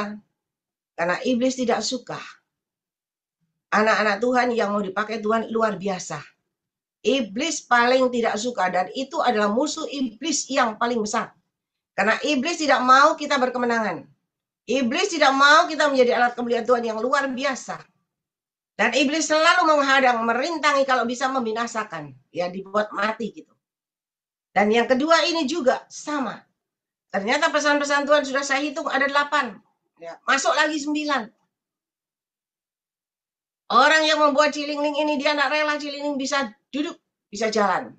Kenapa? Karena iblis tidak suka anak-anak Tuhan yang mau dipakai Tuhan luar biasa. Iblis paling tidak suka, dan itu adalah musuh iblis yang paling besar. Karena iblis tidak mau kita berkemenangan. Iblis tidak mau kita menjadi alat kemuliaan Tuhan yang luar biasa. Dan iblis selalu menghadang, merintangi, kalau bisa membinasakan. Ya, dibuat mati gitu. Dan yang kedua ini juga sama. Ternyata pesan-pesan Tuhan sudah saya hitung ada 8. Ya, masuk lagi 9. Orang yang membuat Cilingling ini, dia tidak rela Cilingling bisa duduk, bisa jalan.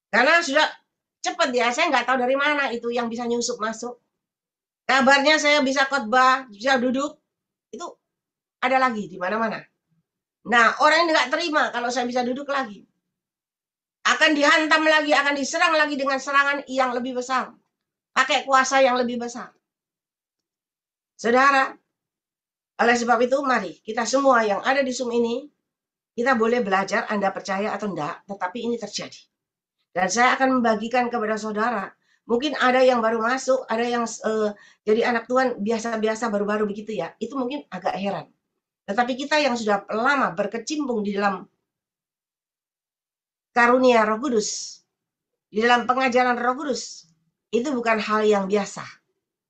Karena sudah cepat ya, saya nggak tahu dari mana itu yang bisa nyusup masuk. Kabarnya saya bisa khotbah, bisa duduk, itu ada lagi di mana-mana. Nah, orang ini nggak terima kalau saya bisa duduk lagi. Akan dihantam lagi, akan diserang lagi dengan serangan yang lebih besar. Pakai kuasa yang lebih besar. Saudara, oleh sebab itu mari kita semua yang ada di Zoom ini, kita boleh belajar, Anda percaya atau enggak, tetapi ini terjadi. Dan saya akan membagikan kepada saudara. Mungkin ada yang baru masuk, ada yang jadi anak Tuhan biasa-biasa baru-baru begitu ya. Itu mungkin agak heran. Tetapi kita yang sudah lama berkecimpung di dalam karunia Roh Kudus, di dalam pengajaran Roh Kudus, itu bukan hal yang biasa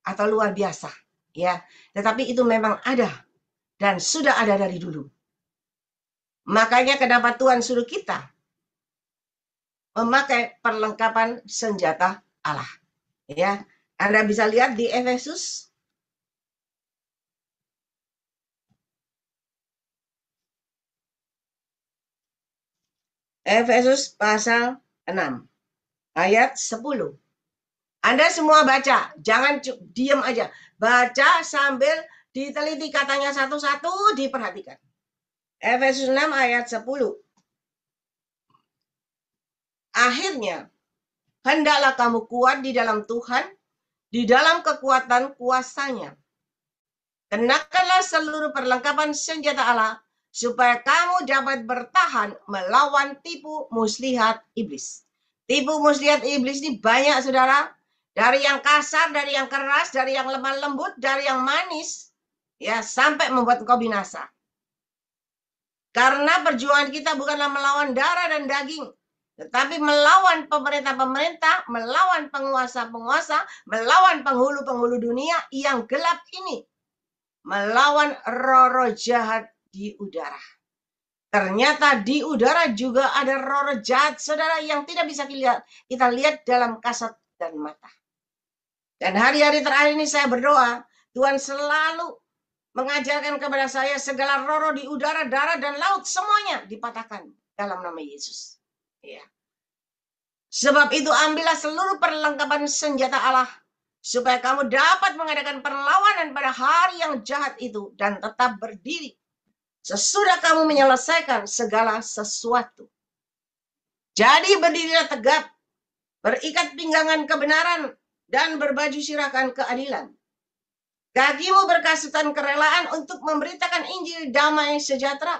atau luar biasa, ya. Tetapi itu memang ada dan sudah ada dari dulu. Makanya kenapa Tuhan suruh kita memakai perlengkapan senjata Allah. Ya, Anda bisa lihat di Efesus pasal 6 ayat 10. Anda semua baca, jangan diam aja. Baca sambil diteliti katanya satu-satu, diperhatikan. Efesus 6 ayat 10. Akhirnya, hendaklah kamu kuat di dalam Tuhan, di dalam kekuatan kuasanya. Kenakanlah seluruh perlengkapan senjata Allah, supaya kamu dapat bertahan melawan tipu muslihat iblis. Tipu muslihat iblis ini banyak, saudara. Dari yang kasar, dari yang keras, dari yang lemah lembut, dari yang manis, ya, sampai membuat engkau binasa. Karena perjuangan kita bukanlah melawan darah dan daging, tetapi melawan pemerintah-pemerintah, melawan penguasa-penguasa, melawan penghulu-penghulu dunia yang gelap ini, melawan roh-roh jahat di udara. Ternyata di udara juga ada roh-roh jahat, saudara, yang tidak bisa kita lihat dalam kasat dan mata. Dan hari-hari terakhir ini saya berdoa, Tuhan selalu mengajarkan kepada saya segala roh-roh di udara, darat, dan laut, semuanya dipatahkan dalam nama Yesus. Ya. Sebab itu ambillah seluruh perlengkapan senjata Allah, supaya kamu dapat mengadakan perlawanan pada hari yang jahat itu, dan tetap berdiri sesudah kamu menyelesaikan segala sesuatu. Jadi berdirilah tegap, berikat pinggangan kebenaran, dan berbaju sirahkan keadilan. Kakimu berkasutan kerelaan untuk memberitakan Injil damai sejahtera.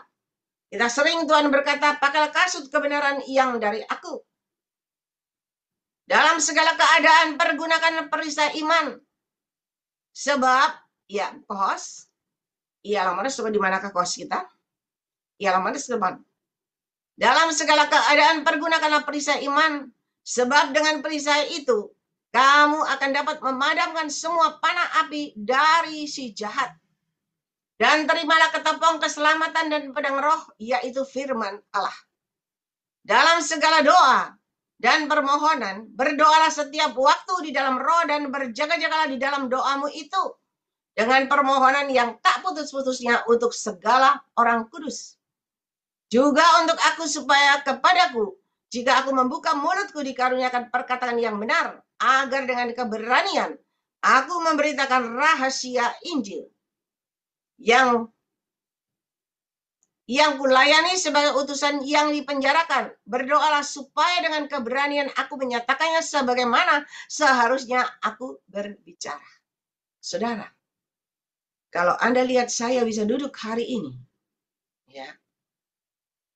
Kita sering Tuhan berkata, pakailah kasut kebenaran yang dari aku. Dalam segala keadaan pergunakan perisai iman. Sebab, ya, kos. Iya, lamanya suka di manakah kos kita? Iya, lamanya depan. Dalam segala keadaan pergunakanlah perisai iman. Sebab dengan perisai itu, kamu akan dapat memadamkan semua panah api dari si jahat. Dan terimalah ketopong keselamatan dan pedang roh, yaitu firman Allah. Dalam segala doa dan permohonan, berdoalah setiap waktu di dalam roh, dan berjaga-jagalah di dalam doamu itu, dengan permohonan yang tak putus-putusnya untuk segala orang kudus. Juga untuk aku, supaya kepadaku, jika aku membuka mulutku, dikaruniakan perkataan yang benar, agar dengan keberanian aku memberitakan rahasia Injil yang kulayani sebagai utusan yang dipenjarakan. Berdoalah supaya dengan keberanian aku menyatakannya sebagaimana seharusnya aku berbicara. Saudara, kalau Anda lihat saya bisa duduk hari ini, ya,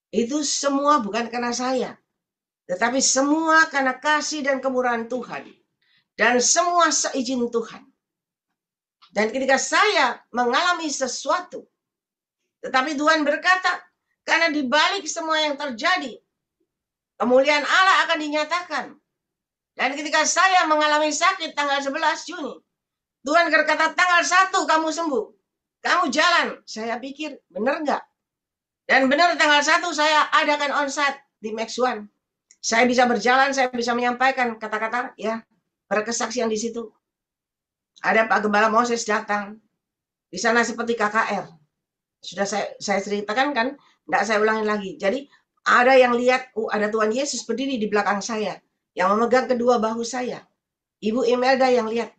itu semua bukan karena saya, tetapi semua karena kasih dan kemurahan Tuhan. Dan semua seizin Tuhan. Dan ketika saya mengalami sesuatu, tetapi Tuhan berkata, karena di balik semua yang terjadi, kemuliaan Allah akan dinyatakan. Dan ketika saya mengalami sakit tanggal 11 Juni, Tuhan berkata tanggal 1 kamu sembuh. Kamu jalan. Saya pikir, benar nggak? Dan benar tanggal 1 saya adakan onsite di Max One. Saya bisa berjalan, saya bisa menyampaikan kata-kata, ya, berkesaksian di situ. Ada Pak Gembala Moses datang. Di sana seperti KKR. Sudah saya ceritakan kan, tidak saya ulangin lagi. Jadi ada yang lihat, ada Tuhan Yesus berdiri di belakang saya, yang memegang kedua bahu saya. Ibu Imelda yang lihat.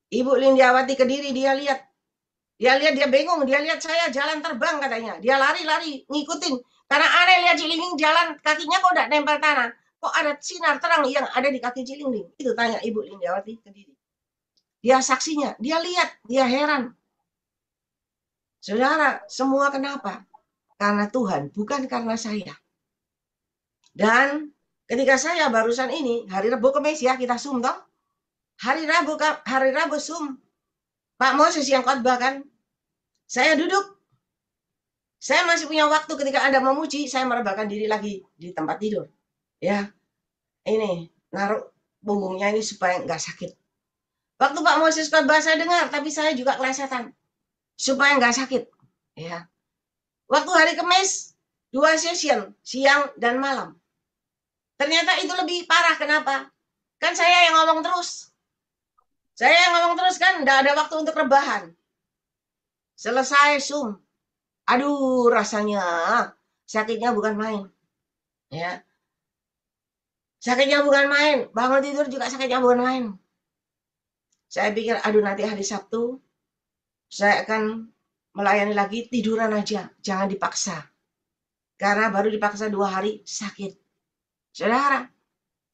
Ibu Lindiawati Kediri, dia lihat. Dia bingung, dia lihat saya jalan terbang katanya. Dia lari-lari, ngikutin. Karena aneh lihat Cilingling jalan, kakinya kok tidak nempel tanah. Kok ada sinar terang yang ada di kaki Cilingling? Itu tanya Ibu Lindiawati Kediri. Dia saksinya, dia lihat, dia heran. Saudara, semua kenapa? Karena Tuhan, bukan karena saya. Dan ketika saya barusan ini, hari Rabu Kamis ya, kita Zoom toh. Hari Rabu Zoom. Pak Moses yang khotbah kan. Saya duduk. Saya masih punya waktu ketika Anda memuji, saya merebahkan diri lagi di tempat tidur. Ya, ini, naruh punggungnya ini supaya nggak sakit. Waktu Pak Moses khotbah saya dengar, tapi saya juga kelesetan. Supaya nggak sakit. Ya. Waktu hari Kamis, 2 session, siang dan malam. Ternyata itu lebih parah, kenapa? Kan saya yang ngomong terus. Saya yang ngomong terus kan, nggak ada waktu untuk rebahan. Selesai Zoom. Aduh, rasanya sakitnya bukan main. Ya. Sakitnya bukan main. Bangun tidur juga sakitnya bukan main. Saya pikir, aduh nanti hari Sabtu, saya akan melayani lagi, tiduran aja. Jangan dipaksa. Karena baru dipaksa 2 hari, sakit. Saudara,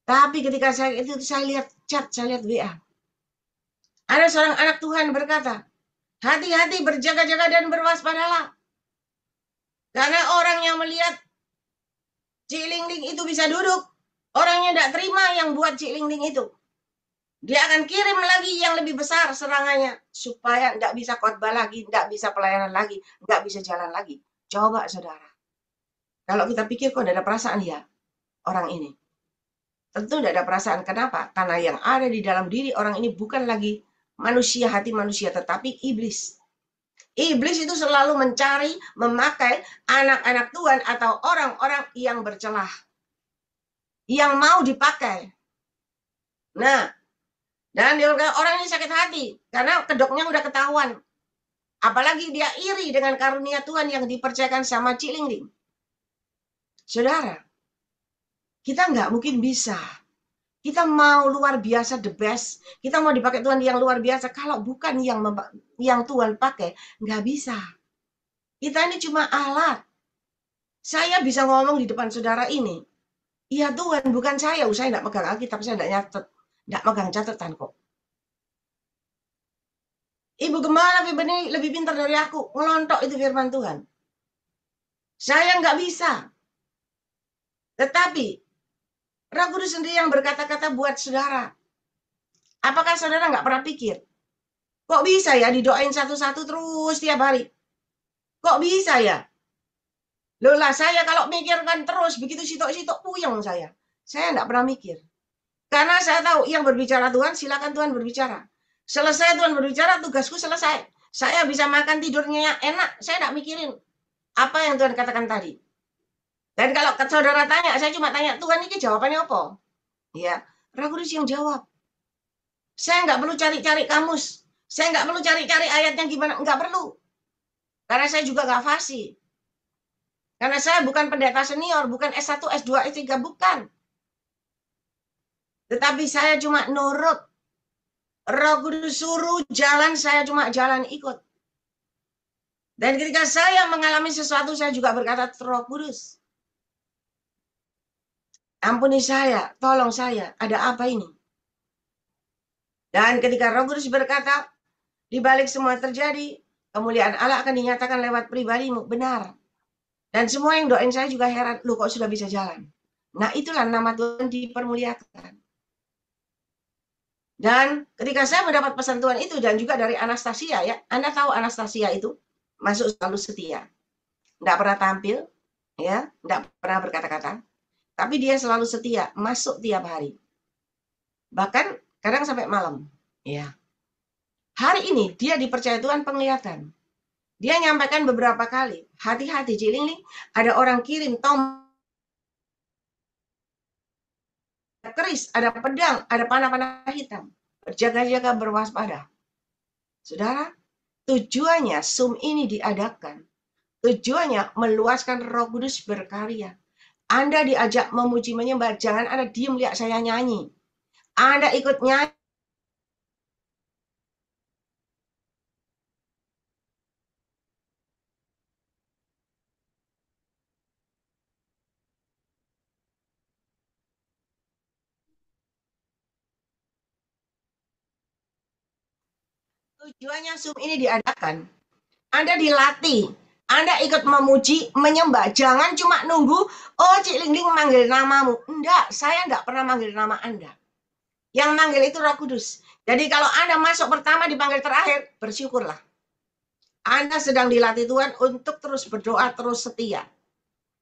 tapi ketika saya lihat chat, saya lihat WA. Ada seorang anak Tuhan berkata, hati-hati, berjaga-jaga dan berwaspadalah. Karena orang yang melihat Cilingling itu bisa duduk, orangnya tidak terima yang buat Cilingling itu. Dia akan kirim lagi yang lebih besar serangannya, supaya tidak bisa khotbah lagi, tidak bisa pelayanan lagi, tidak bisa jalan lagi. Coba saudara. Kalau kita pikir kok tidak ada perasaan ya, orang ini. Tentu tidak ada perasaan. Kenapa? Karena yang ada di dalam diri orang ini bukan lagi manusia, hati manusia, tetapi iblis. Iblis itu selalu mencari, memakai anak-anak Tuhan atau orang-orang yang bercelah. Yang mau dipakai. Nah, dan orang ini sakit hati. Karena kedoknya udah ketahuan. Apalagi dia iri dengan karunia Tuhan yang dipercayakan sama Cilingling. Saudara, kita nggak mungkin bisa. Kita mau luar biasa, the best. Kita mau dipakai Tuhan yang luar biasa. Kalau bukan yang Tuhan pakai, nggak bisa. Kita ini cuma alat. Saya bisa ngomong di depan saudara ini. Iya Tuhan, bukan saya. Saya nggak megang Alkitab, saya nggak nyatet. Nggak megang catatan kok. Ibu Gembala lebih pintar dari aku. Ngelontok itu firman Tuhan. Saya nggak bisa. Tetapi, Roh Kudus sendiri yang berkata-kata buat saudara. Apakah saudara nggak pernah pikir? Kok bisa ya didoain satu-satu terus tiap hari? Kok bisa ya? Loh lah, saya kalau mikirkan terus, begitu sitok-sitok puyeng saya. Saya nggak pernah mikir. Karena saya tahu yang berbicara Tuhan, silakan Tuhan berbicara. Selesai Tuhan berbicara, tugasku selesai. Saya bisa makan tidurnya enak, saya nggak mikirin apa yang Tuhan katakan tadi. Dan kalau saudara tanya, saya cuma tanya, Tuhan ini jawabannya apa? Ya, Roh Kudus yang jawab. Saya nggak perlu cari-cari kamus. Saya nggak perlu cari-cari ayatnya gimana, nggak perlu. Karena saya juga nggak fasih. Karena saya bukan pendeta senior, bukan S1, S2, S3, bukan. Tetapi saya cuma nurut. Roh Kudus suruh jalan, saya cuma jalan ikut. Dan ketika saya mengalami sesuatu, saya juga berkata, Roh Kudus, ampuni saya, tolong saya, ada apa ini? Dan ketika Roh Kudus berkata, di balik semua terjadi, kemuliaan Allah akan dinyatakan lewat pribadimu, benar. Dan semua yang doain saya juga heran, lu kok sudah bisa jalan? Nah itulah nama Tuhan dipermuliakan. Dan ketika saya mendapat pesan Tuhan itu, dan juga dari Anastasia ya, Anda tahu Anastasia itu masuk selalu setia, tidak pernah tampil, ya, tidak pernah berkata-kata, tapi dia selalu setia, masuk tiap hari, bahkan kadang sampai malam. Ya, hari ini dia dipercaya Tuhan penglihatan. Dia nyampaikan beberapa kali, hati-hati Cilingling, ada orang kirim tombak keris, ada pedang, ada panah-panah hitam. Berjaga-jaga, berwaspada. Saudara, tujuannya Zoom ini diadakan. Tujuannya meluaskan Roh Kudus berkarya. Anda diajak memuji menyembah, jangan Anda diam lihat saya nyanyi. Anda ikut nyanyi. Tujuannya Zoom ini diadakan. Anda dilatih. Anda ikut memuji, menyembah. Jangan cuma nunggu, oh Cik Lingling manggil namamu. Enggak, saya enggak pernah manggil nama Anda. Yang manggil itu Roh Kudus. Jadi kalau Anda masuk pertama dipanggil terakhir, bersyukurlah. Anda sedang dilatih Tuhan untuk terus berdoa, terus setia.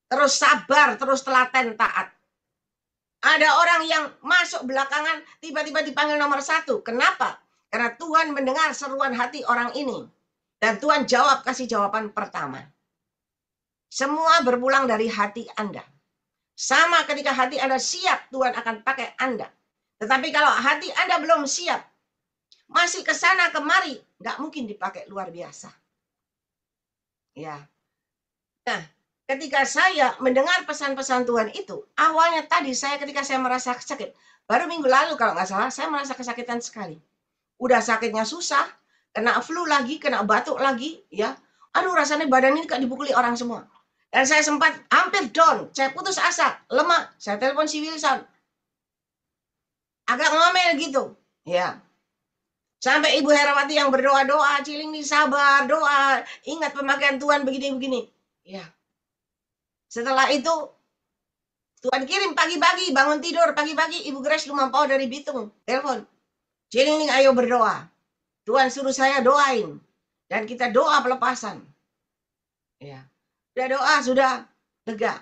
Terus sabar, terus telaten, taat. Ada orang yang masuk belakangan, tiba-tiba dipanggil nomor 1. Kenapa? Karena Tuhan mendengar seruan hati orang ini. Dan Tuhan jawab, kasih jawaban pertama. Semua berpulang dari hati Anda. Sama ketika hati Anda siap, Tuhan akan pakai Anda. Tetapi kalau hati Anda belum siap, masih ke sana kemari, nggak mungkin dipakai luar biasa. Ya. Nah, ketika saya mendengar pesan-pesan Tuhan itu, awalnya tadi ketika saya merasa sakit, baru minggu lalu kalau nggak salah, saya merasa kesakitan sekali. Udah sakitnya susah, kena flu lagi, kena batuk lagi, ya. Aduh, rasanya badan ini kayak dipukuli orang semua. Dan saya sempat hampir down, saya putus asa, lemah. Saya telepon si Wilson. Agak ngomel gitu, ya. Sampai Ibu Herawati yang berdoa-doa, Ciling nih sabar, doa, ingat pemakaian Tuhan begini-begini. Ya. Setelah itu, Tuhan kirim pagi-pagi, bangun tidur, pagi-pagi Ibu Grace Lumampau dari Bitung, telepon. Ciling nih ayo berdoa. Tuhan suruh saya doain. Dan kita doa pelepasan. Ya. Sudah doa, sudah lega.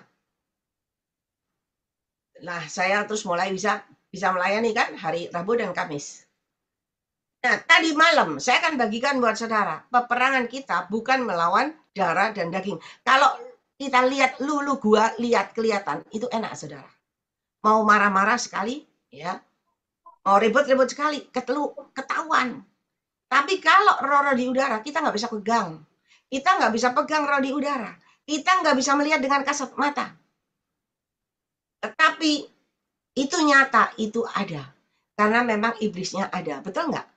Nah, saya terus mulai bisa melayani kan hari Rabu dan Kamis. Nah, tadi malam saya akan bagikan buat saudara, peperangan kita bukan melawan darah dan daging. Kalau kita lihat lulu gua, lihat kelihatan, itu enak saudara. Mau marah-marah sekali, ya, mau ribut-ribut sekali, ketahuan. Tapi kalau roh di udara, kita nggak bisa pegang. Kita nggak bisa pegang roh di udara. Kita nggak bisa melihat dengan kasat mata. Tetapi itu nyata, itu ada. Karena memang iblisnya ada. Betul nggak?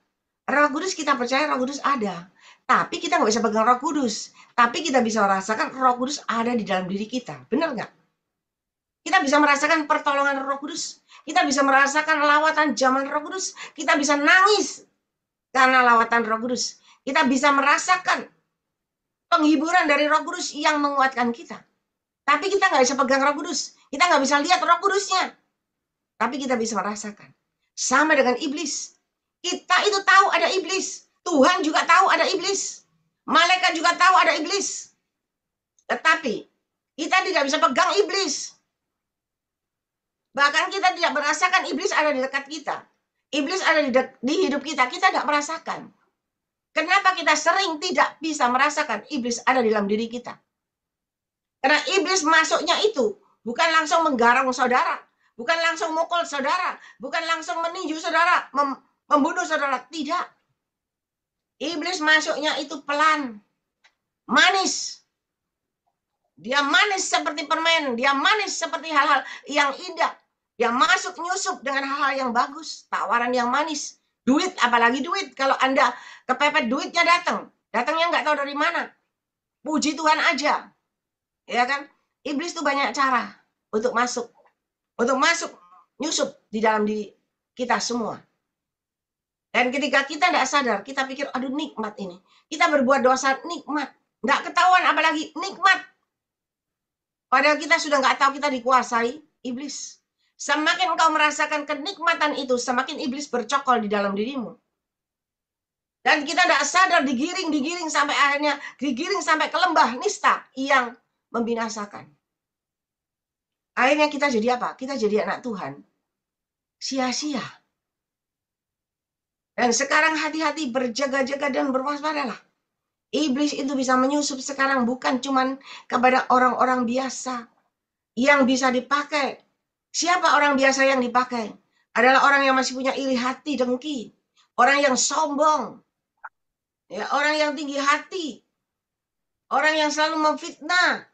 Roh Kudus kita percaya Roh Kudus ada. Tapi kita nggak bisa pegang Roh Kudus. Tapi kita bisa merasakan Roh Kudus ada di dalam diri kita. Benar nggak? Kita bisa merasakan pertolongan Roh Kudus. Kita bisa merasakan lawatan zaman Roh Kudus. Kita bisa nangis karena lawatan Roh Kudus. Kita bisa merasakan penghiburan dari Roh Kudus yang menguatkan kita. Tapi kita nggak bisa pegang Roh Kudus. Kita nggak bisa lihat Roh Kudusnya. Tapi kita bisa merasakan. Sama dengan iblis. Kita itu tahu ada iblis. Tuhan juga tahu ada iblis. Malaikat juga tahu ada iblis. Tetapi kita tidak bisa pegang iblis. Bahkan kita tidak merasakan iblis ada di dekat kita. Iblis ada di hidup kita. Kita tidak merasakan. Kenapa kita sering tidak bisa merasakan iblis ada di dalam diri kita? Karena iblis masuknya itu bukan langsung menggarang saudara. Bukan langsung mukul saudara. Bukan langsung meninju saudara. Membunuh saudara. Tidak. Iblis masuknya itu pelan. Manis. Dia manis seperti permen. Dia manis seperti hal-hal yang indah. Dia masuk nyusup dengan hal-hal yang bagus. Tawaran yang manis. Duit, apalagi duit. Kalau Anda kepepet duitnya datang. Datangnya nggak tahu dari mana. Puji Tuhan aja. Ya kan? Iblis itu banyak cara untuk masuk. Untuk masuk, nyusup di dalam diri kita semua. Dan ketika kita tidak sadar, kita pikir, aduh nikmat ini. Kita berbuat dosa nikmat. Nggak ketahuan apalagi nikmat. Padahal kita sudah nggak tahu kita dikuasai iblis. Semakin engkau merasakan kenikmatan itu, semakin iblis bercokol di dalam dirimu. Dan kita tidak sadar digiring sampai akhirnya digiring sampai ke lembah nista yang membinasakan. Akhirnya kita jadi apa? Kita jadi anak Tuhan. Sia-sia. Dan sekarang hati-hati, berjaga-jaga dan berwaspadalah. Iblis itu bisa menyusup sekarang bukan cuma kepada orang-orang biasa yang bisa dipakai. Siapa orang biasa yang dipakai? Adalah orang yang masih punya iri hati, dengki. Orang yang sombong. Ya, orang yang tinggi hati. Orang yang selalu memfitnah.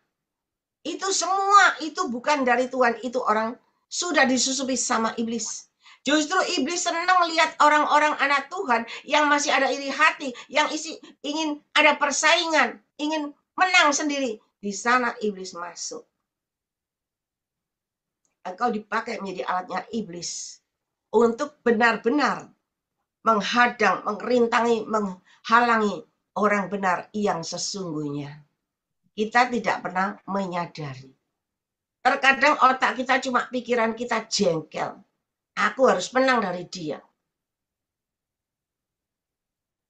Itu semua, itu bukan dari Tuhan. Itu orang sudah disusupi sama iblis. Justru iblis senang lihat orang-orang anak Tuhan yang masih ada iri hati, yang ingin ada persaingan, ingin menang sendiri. Di sana iblis masuk. Engkau dipakai menjadi alatnya iblis untuk benar-benar menghadang, mengerintangi, menghalangi orang benar yang sesungguhnya. Kita tidak pernah menyadari. Terkadang otak kita cuma pikiran kita jengkel. Aku harus menang dari dia.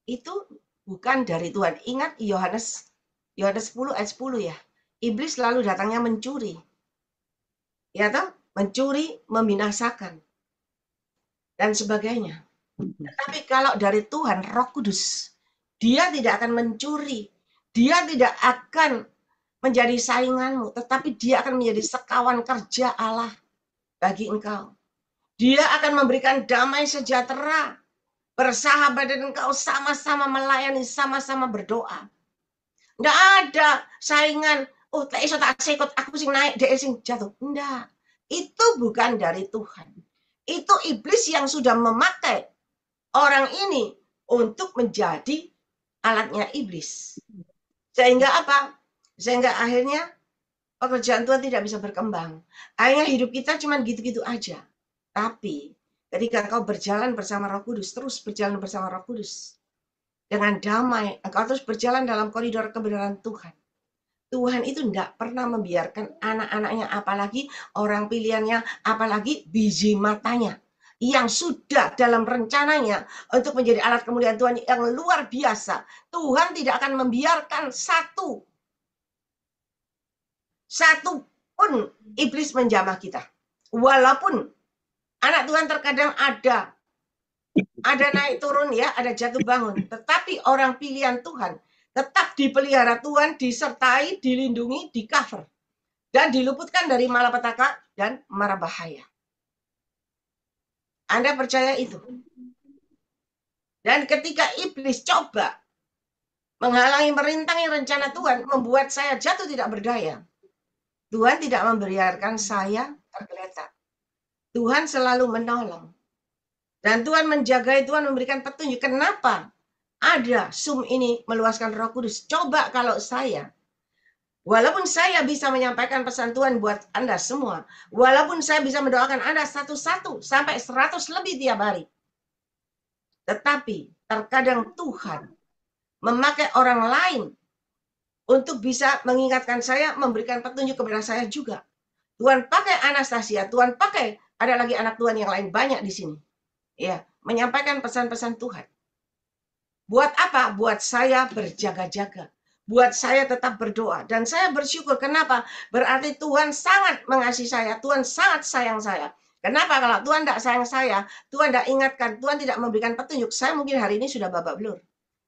Itu bukan dari Tuhan. Ingat Yohanes 10 ayat 10 ya. Iblis selalu datangnya mencuri. Ya toh? Mencuri, membinasakan. Dan sebagainya. Tetapi kalau dari Tuhan, Roh Kudus, dia tidak akan mencuri. Dia tidak akan menjadi sainganmu. Tetapi dia akan menjadi sekawan kerja Allah bagi engkau. Dia akan memberikan damai sejahtera. Bersahabat dan engkau sama-sama melayani, sama-sama berdoa. Nggak ada saingan. Oh, tak iso tak sekot, aku sing naik, dia sing jatuh. Enggak. Itu bukan dari Tuhan. Itu iblis yang sudah memakai orang ini untuk menjadi alatnya iblis. Sehingga apa? Sehingga akhirnya pekerjaan Tuhan tidak bisa berkembang. Akhirnya hidup kita cuma gitu-gitu aja. Tapi ketika engkau berjalan bersama Roh Kudus, terus berjalan bersama Roh Kudus, dengan damai, engkau terus berjalan dalam koridor kebenaran Tuhan. Tuhan itu tidak pernah membiarkan anak-anaknya, apalagi orang pilihannya, apalagi biji matanya, yang sudah dalam rencananya untuk menjadi alat kemuliaan Tuhan yang luar biasa. Tuhan tidak akan membiarkan satu pun iblis menjamah kita. Walaupun anak Tuhan terkadang ada naik turun ya, ada jatuh bangun. Tetapi orang pilihan Tuhan tetap dipelihara Tuhan, disertai, dilindungi, di cover. Dan diluputkan dari malapetaka dan mara bahaya. Anda percaya itu? Dan ketika iblis coba menghalangi, merintangi rencana Tuhan, membuat saya jatuh tidak berdaya, Tuhan tidak membiarkan saya tergeletak. Tuhan selalu menolong. Dan Tuhan menjagai, Tuhan memberikan petunjuk. Kenapa ada Zoom ini meluaskan Roh Kudus? Coba kalau saya, walaupun saya bisa menyampaikan pesan Tuhan buat Anda semua, walaupun saya bisa mendoakan Anda satu-satu sampai 100 lebih tiap hari, tetapi terkadang Tuhan memakai orang lain untuk bisa mengingatkan saya, memberikan petunjuk kepada saya juga. Tuhan pakai Anastasia, Tuhan pakai ada lagi anak Tuhan yang lain banyak di sini. Ya, menyampaikan pesan-pesan Tuhan. Buat apa? Buat saya berjaga-jaga. Buat saya tetap berdoa. Dan saya bersyukur. Kenapa? Berarti Tuhan sangat mengasihi saya. Tuhan sangat sayang saya. Kenapa? Kalau Tuhan tidak sayang saya, Tuhan tidak ingatkan, Tuhan tidak memberikan petunjuk, saya mungkin hari ini sudah babak belur.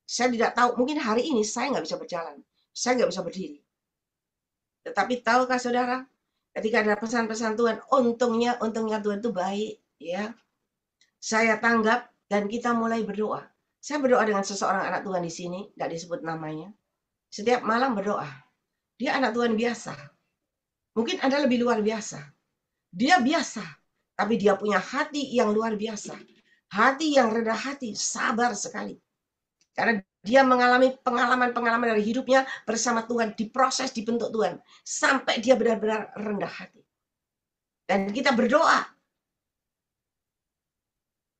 Saya tidak tahu, mungkin hari ini saya nggak bisa berjalan. Saya nggak bisa berdiri. Tetapi tahukah saudara, ketika ada pesan-pesan Tuhan, untungnya Tuhan itu baik. Ya, saya tanggap dan kita mulai berdoa. Saya berdoa dengan seseorang anak Tuhan di sini, tidak disebut namanya. Setiap malam berdoa. Dia anak Tuhan biasa. Mungkin Anda lebih luar biasa. Dia biasa, tapi dia punya hati yang luar biasa. Hati yang rendah hati, sabar sekali. Karena dia mengalami pengalaman-pengalaman dari hidupnya bersama Tuhan, diproses, dibentuk Tuhan. Sampai dia benar-benar rendah hati. Dan kita berdoa.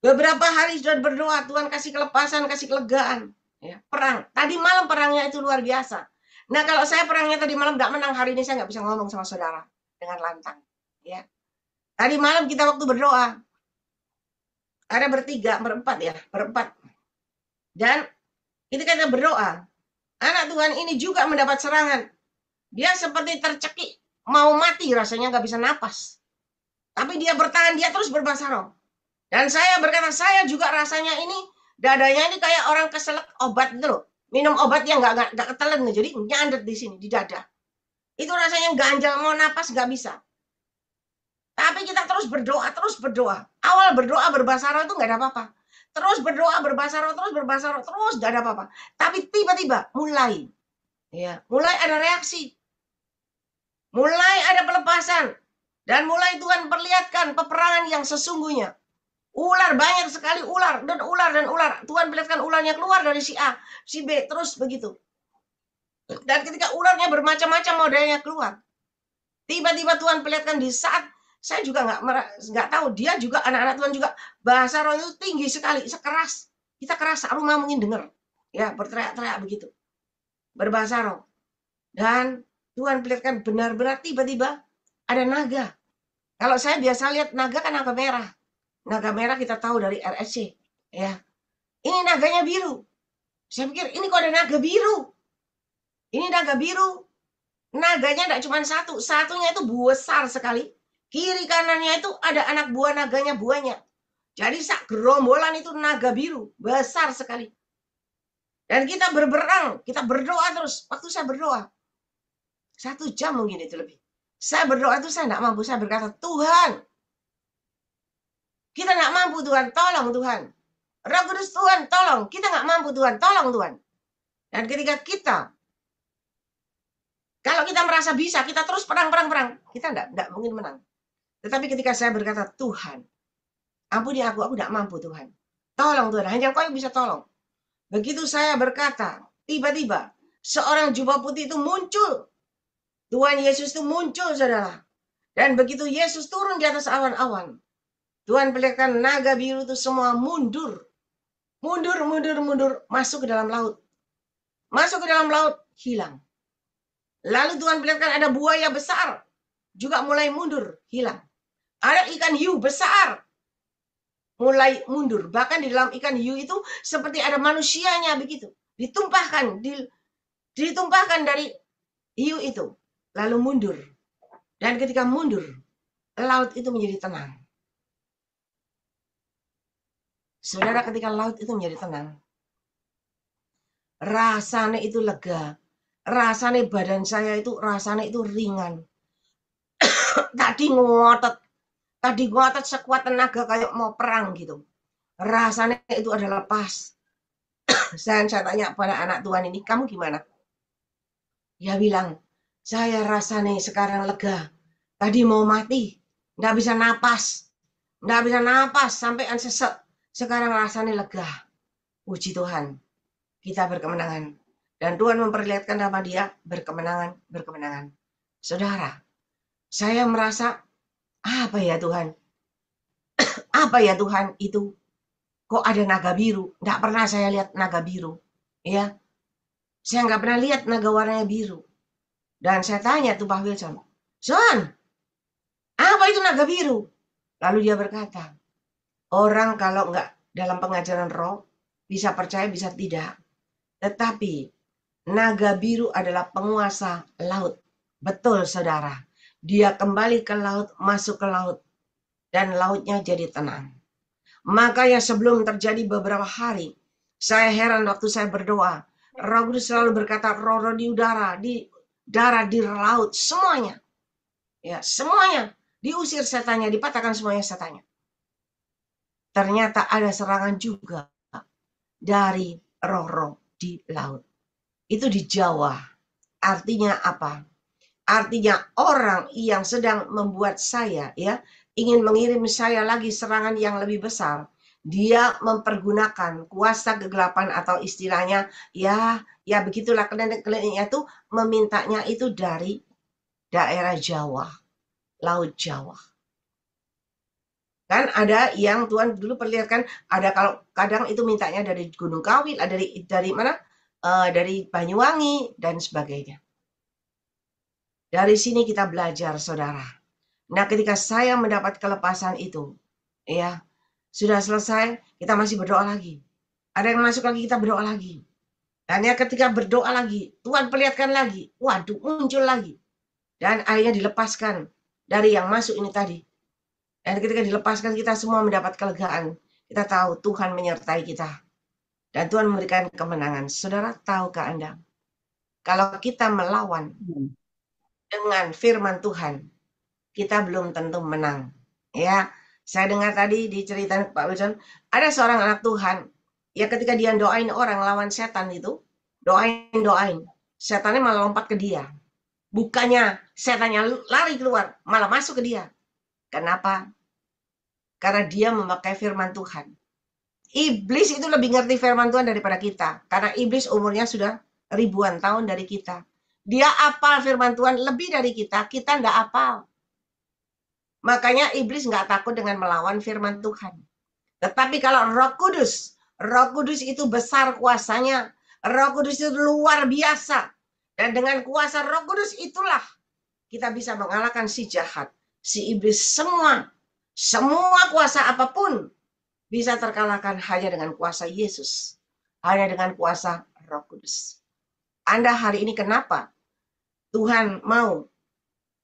Beberapa hari sudah berdoa, Tuhan kasih kelepasan, kasih kelegaan. Ya, perang. Tadi malam perangnya itu luar biasa. Nah, kalau saya perangnya tadi malam nggak menang, hari ini saya nggak bisa ngomong sama saudara dengan lantang. Ya. Tadi malam kita waktu berdoa, ada berempat. Dan ketika kita berdoa, anak Tuhan ini juga mendapat serangan. Dia seperti tercekik, mau mati rasanya, nggak bisa napas. Tapi dia bertahan, dia terus berbahasa roh. Dan saya berkata, saya juga rasanya ini, dadanya ini kayak orang keselak obat gitu loh. Minum obat yang nggak ketelan, jadi nyandet di sini, di dada. Itu rasanya ganjal, mau napas nggak bisa. Tapi kita terus berdoa. Awal berdoa berbahasa roh itu nggak ada apa-apa. Terus berdoa berbahasa roh, terus nggak ada apa-apa. Tapi tiba-tiba mulai ada reaksi. Mulai ada pelepasan. Dan mulai Tuhan perlihatkan peperangan yang sesungguhnya. Ular, banyak sekali ular. Dan ular. Tuhan perlihatkan ularnya keluar dari si A, si B, terus begitu. Dan ketika ularnya bermacam-macam modelnya keluar. Tiba-tiba Tuhan perlihatkan di saat saya juga nggak tahu, dia juga anak-anak Tuhan juga bahasa roh itu tinggi sekali, sekeras kita keras rumah mungkin dengar, ya berteriak-teriak begitu, berbahasa roh. Dan Tuhan perlihatkan benar-benar tiba-tiba ada naga. Kalau saya biasa lihat naga kan naga merah. Naga merah kita tahu dari RSC, ya. Ini naganya biru. Saya pikir ini kok ada naga biru. Ini naga biru. Naganya tidak cuma satu, satunya itu besar sekali. Kiri kanannya itu ada anak buah naganya buahnya. Jadi sak gerombolan itu naga biru, besar sekali. Dan kita berperang, kita berdoa terus. Waktu saya berdoa, 1 jam mungkin itu lebih. Saya berdoa itu saya tidak mampu, saya berkata, Tuhan, kita nggak mampu Tuhan, tolong Tuhan. Roh Kudus Tuhan, tolong. Kita nggak mampu Tuhan, tolong Tuhan. Dan ketika kita, kalau kita merasa bisa, kita terus perang. Kita nggak mungkin menang. Tetapi ketika saya berkata, Tuhan, ampuni aku nggak mampu Tuhan. Tolong Tuhan, hanya Kau yang bisa tolong. Begitu saya berkata, tiba-tiba seorang jubah putih itu muncul. Tuhan Yesus itu muncul, saudara. Dan begitu Yesus turun di atas awan-awan, Tuhan perlihatkan naga biru itu semua mundur. Mundur, masuk ke dalam laut. Masuk ke dalam laut, hilang. Lalu Tuhan perlihatkan ada buaya besar, juga mulai mundur, hilang. Ada ikan hiu besar, mulai mundur. Bahkan di dalam ikan hiu itu seperti ada manusianya begitu. Ditumpahkan dari hiu itu. Lalu mundur. Dan ketika mundur, laut itu menjadi tenang. Saudara, ketika laut itu menjadi tenang, rasanya itu lega. Rasanya badan saya itu rasanya itu ringan. Tadi ngotot sekuat tenaga kayak mau perang gitu. Rasanya itu ada lepas. Saya tanya pada anak Tuhan ini, kamu gimana? Dia bilang, saya rasanya sekarang lega. Tadi mau mati, nggak bisa napas sampai sesek. Sekarang rasanya lega. Puji Tuhan, kita berkemenangan. Dan Tuhan memperlihatkan nama dia berkemenangan. Saudara, saya merasa, apa ya Tuhan? Apa ya Tuhan itu? Kok ada naga biru? Nggak pernah saya lihat naga biru. Ya, saya nggak pernah lihat naga warnanya biru. Dan saya tanya tuh Pak Wilson, Son, apa itu naga biru? Lalu dia berkata, orang kalau nggak dalam pengajaran roh, bisa percaya, bisa tidak. Tetapi naga biru adalah penguasa laut. Betul, saudara. Dia kembali ke laut, masuk ke laut. Dan lautnya jadi tenang. Makanya sebelum terjadi beberapa hari, saya heran waktu saya berdoa. Roh Kudus selalu berkata, roh-roh di udara, di darat, di laut, semuanya. Ya, semuanya. Diusir setannya, dipatahkan semuanya setannya. Ternyata ada serangan juga dari roh-roh di laut. Itu di Jawa. Artinya apa? Artinya orang yang sedang membuat saya ingin mengirim saya lagi serangan yang lebih besar. Dia mempergunakan kuasa kegelapan atau istilahnya ya begitulah klinik-kliniknya itu memintanya itu dari daerah Jawa, Laut Jawa. Kan ada yang Tuhan dulu perlihatkan, ada kalau kadang itu mintanya dari Gunung Kawil, dari mana? Dari Banyuwangi dan sebagainya. Dari sini kita belajar, saudara. Nah, ketika saya mendapat kelepasan itu, ya, sudah selesai, kita masih berdoa lagi. Ada yang masuk lagi, kita berdoa lagi. Dan ya ketika berdoa lagi, Tuhan perlihatkan lagi, waduh, muncul lagi. Dan akhirnya dilepaskan dari yang masuk ini tadi. Dan ketika dilepaskan, kita semua mendapat kelegaan. Kita tahu Tuhan menyertai kita. Dan Tuhan memberikan kemenangan. Saudara, tahukah Anda? Kalau kita melawan dengan firman Tuhan, kita belum tentu menang. Ya, saya dengar tadi diceritain Pak Wilson, ada seorang anak Tuhan, ya ketika dia doain orang lawan setan itu, doain, setannya malah lompat ke dia. Bukannya setannya lari keluar, malah masuk ke dia. Kenapa? Karena dia memakai firman Tuhan. Iblis itu lebih ngerti firman Tuhan daripada kita. Karena iblis umurnya sudah ribuan tahun dari kita. Dia apal firman Tuhan lebih dari kita enggak apal. Makanya iblis nggak takut dengan melawan firman Tuhan. Tetapi kalau Roh Kudus itu besar kuasanya. Roh Kudus itu luar biasa. Dan dengan kuasa Roh Kudus itulah kita bisa mengalahkan si jahat, si iblis, semua kuasa apapun bisa terkalahkan hanya dengan kuasa Yesus. Hanya dengan kuasa Roh Kudus. Anda hari ini kenapa Tuhan mau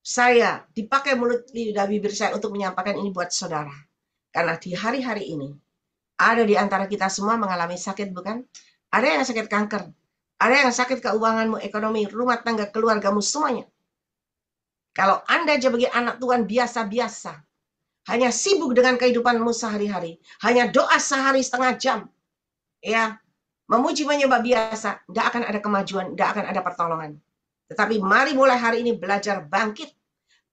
saya dipakai mulut lidah bibir saya untuk menyampaikan ini buat saudara. Karena di hari-hari ini, ada di antara kita semua mengalami sakit, bukan? Ada yang sakit kanker. Ada yang sakit keuanganmu, ekonomi, rumah tangga, keluargamu, semuanya. Kalau Anda sebagai anak Tuhan biasa-biasa, hanya sibuk dengan kehidupanmu sehari-hari, hanya doa sehari setengah jam, ya, memuji menyembah biasa, tidak akan ada kemajuan, tidak akan ada pertolongan. Tetapi mari mulai hari ini belajar bangkit.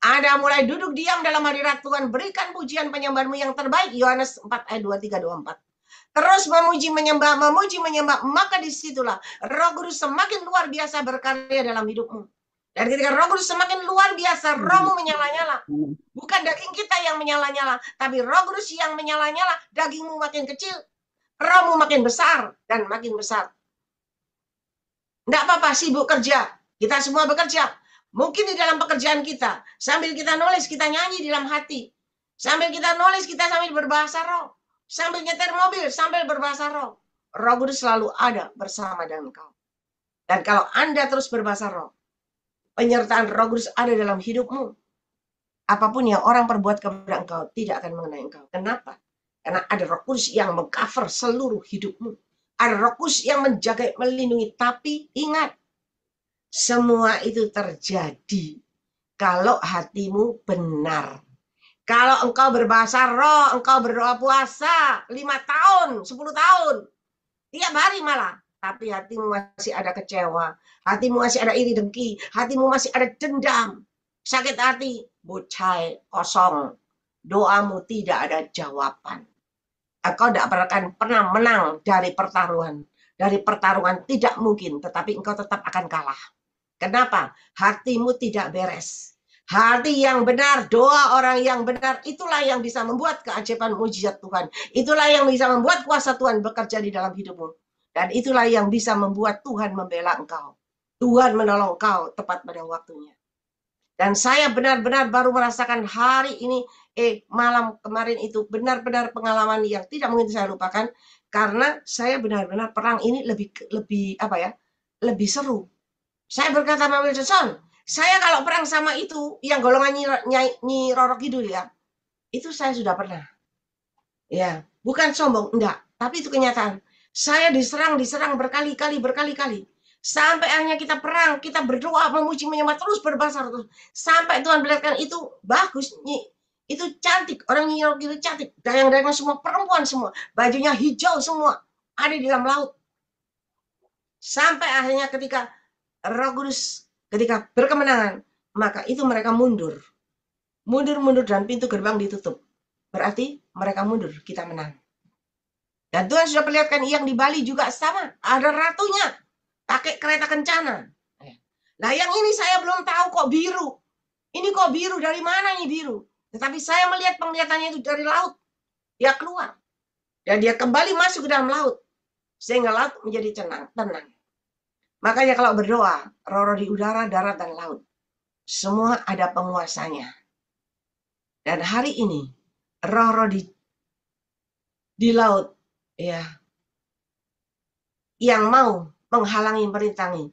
Anda mulai duduk diam dalam hadirat Tuhan. Berikan pujian penyembahanmu yang terbaik. Yohanes 4 ayat 23, 24. Terus memuji menyembah. Maka disitulah Roh Kudus semakin luar biasa berkarya dalam hidupmu. Dan ketika Roh Kudus semakin luar biasa, rohmu menyala-nyala. Bukan daging kita yang menyala-nyala. Tapi Roh Kudus yang menyala-nyala. Dagingmu makin kecil. Rohmu makin besar. Dan makin besar. Tidak apa-apa sibuk kerja. Kita semua bekerja. Mungkin di dalam pekerjaan kita, sambil kita nulis, kita nyanyi di dalam hati. Sambil kita nulis, kita sambil berbahasa roh. Sambil nyetir mobil, sambil berbahasa roh. Roh Kudus selalu ada bersama dengan engkau. Dan kalau Anda terus berbahasa roh, penyertaan Roh Kudus ada dalam hidupmu. Apapun yang orang perbuat kepada engkau, tidak akan mengenai engkau. Kenapa? Karena ada Roh Kudus yang mengcover seluruh hidupmu. Ada Roh Kudus yang menjaga, melindungi. Tapi ingat, semua itu terjadi kalau hatimu benar. Kalau engkau berbahasa roh, engkau berdoa puasa 5 tahun, 10 tahun, tiap hari malah. Tapi hatimu masih ada kecewa, hatimu masih ada iri dengki, hatimu masih ada dendam, sakit hati, bocai, kosong. Doamu tidak ada jawaban. Engkau tidak akan pernah menang dari pertaruhan. Dari pertarungan tidak mungkin, tetapi engkau tetap akan kalah. Kenapa? Hatimu tidak beres. Hati yang benar, doa orang yang benar, itulah yang bisa membuat keajaiban mujizat Tuhan. Itulah yang bisa membuat kuasa Tuhan bekerja di dalam hidupmu. Dan itulah yang bisa membuat Tuhan membela engkau. Tuhan menolong engkau tepat pada waktunya. Dan saya benar-benar baru merasakan hari ini, malam kemarin itu benar-benar pengalaman yang tidak mungkin saya lupakan. Karena saya benar-benar perang ini lebih seru. Saya berkata sama Wilson, saya kalau perang sama itu, yang golongan Nyi Roro Kidul ya, itu saya sudah pernah. Ya, bukan sombong, enggak. Tapi itu kenyataan. Saya diserang berkali-kali. Sampai akhirnya kita perang, kita berdoa, memuji, menyembah, terus berbahasa terus. Sampai Tuhan perlihatkan itu bagus, Nyi. Itu cantik, orang Nyi Roro Kidul cantik. Dayang-dayang semua, perempuan semua. Bajunya hijau semua, ada di dalam laut. Sampai akhirnya ketika Roh Kudus ketika berkemenangan, maka itu mereka mundur. Mundur dan pintu gerbang ditutup. Berarti mereka mundur, kita menang. Dan Tuhan sudah perlihatkan yang di Bali juga sama. Ada ratunya, pakai kereta kencana. Nah yang ini saya belum tahu kok biru. Ini kok biru, dari mana ini biru? Tetapi saya melihat penglihatannya itu dari laut. Dia keluar. Dan dia kembali masuk ke dalam laut. Sehingga laut menjadi tenang. Makanya kalau berdoa, roh-roh di udara, darat, dan laut. Semua ada penguasanya. Dan hari ini roh-roh di laut ya yang mau menghalangi merintangi.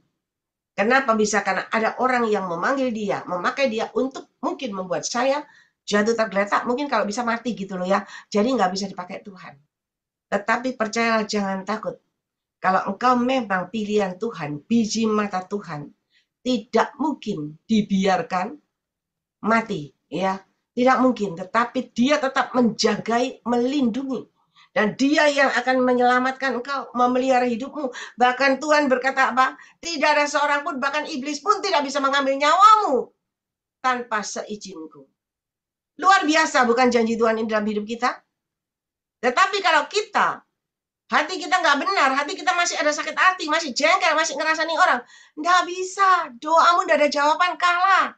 Kenapa bisa? Karena ada orang yang memanggil dia, memakai dia untuk mungkin membuat saya jatuh tergeletak, mungkin kalau bisa mati gitu loh ya. Jadi nggak bisa dipakai Tuhan. Tetapi percayalah, jangan takut. Kalau engkau memang pilihan Tuhan, biji mata Tuhan, tidak mungkin dibiarkan mati, ya. Tidak mungkin, tetapi dia tetap menjagai, melindungi. Dan dia yang akan menyelamatkan engkau, memelihara hidupmu. Bahkan Tuhan berkata apa? Tidak ada seorang pun, bahkan iblis pun tidak bisa mengambil nyawamu tanpa seizinku. Luar biasa bukan janji Tuhan ini dalam hidup kita? Tetapi kalau kita, hati kita nggak benar, hati kita masih ada sakit hati, masih jengkel, masih ngerasani orang, nggak bisa. Doamu nggak ada jawaban, kalah.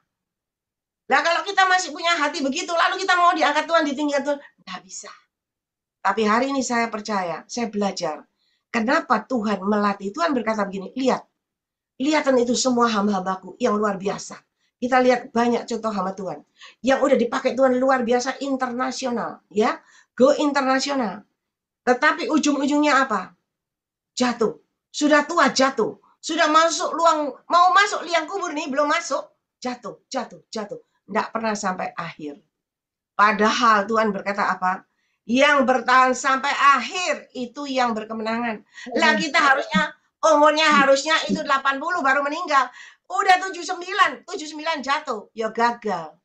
Nah kalau kita masih punya hati begitu, lalu kita mau diangkat Tuhan, ditinggikan Tuhan, nggak bisa. Tapi hari ini saya percaya, saya belajar. Kenapa Tuhan melatih? Tuhan berkata begini, lihatan itu semua hamba-hambaku yang luar biasa. Kita lihat banyak contoh hamba Tuhan. Yang udah dipakai Tuhan luar biasa, internasional. Ya, go internasional. Tetapi ujung-ujungnya apa? Jatuh. Sudah tua jatuh. Sudah masuk mau masuk liang kubur nih, belum masuk. Jatuh. Tidak pernah sampai akhir. Padahal Tuhan berkata apa? Yang bertahan sampai akhir itu yang berkemenangan. Lah kita harusnya umurnya harusnya itu 80 baru meninggal. Udah 79 jatuh. Ya gagal.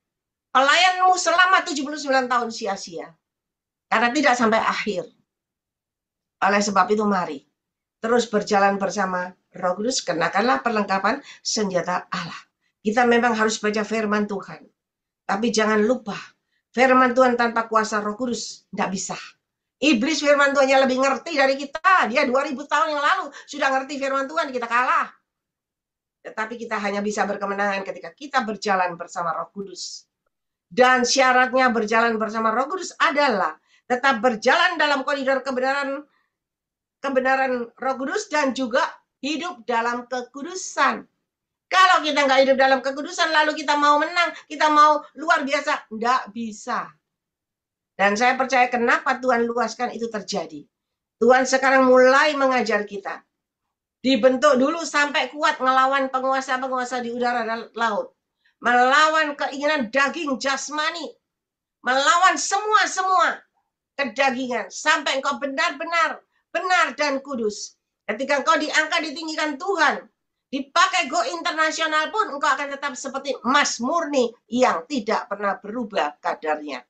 Pelayanmu selama 79 tahun sia-sia. Karena tidak sampai akhir. Oleh sebab itu mari terus berjalan bersama Roh Kudus, kenakanlah perlengkapan senjata Allah. Kita memang harus baca firman Tuhan. Tapi jangan lupa, firman Tuhan tanpa kuasa Roh Kudus tidak bisa. Iblis firman Tuhannya lebih ngerti dari kita. Dia 2000 tahun yang lalu sudah ngerti firman Tuhan, kita kalah. Tetapi kita hanya bisa berkemenangan ketika kita berjalan bersama Roh Kudus. Dan syaratnya berjalan bersama Roh Kudus adalah tetap berjalan dalam koridor kebenaran Roh Kudus dan juga hidup dalam kekudusan. Kalau kita nggak hidup dalam kekudusan, lalu kita mau menang, kita mau luar biasa, nggak bisa. Dan saya percaya kenapa Tuhan luaskan itu terjadi. Tuhan sekarang mulai mengajar kita. Dibentuk dulu sampai kuat ngelawan penguasa-penguasa di udara dan laut. Melawan keinginan daging jasmani. Melawan semua kedagingan. Sampai engkau benar-benar benar dan kudus. Ketika engkau diangkat, ditinggikan Tuhan, dipakai go internasional pun, engkau akan tetap seperti emas murni yang tidak pernah berubah kadarnya.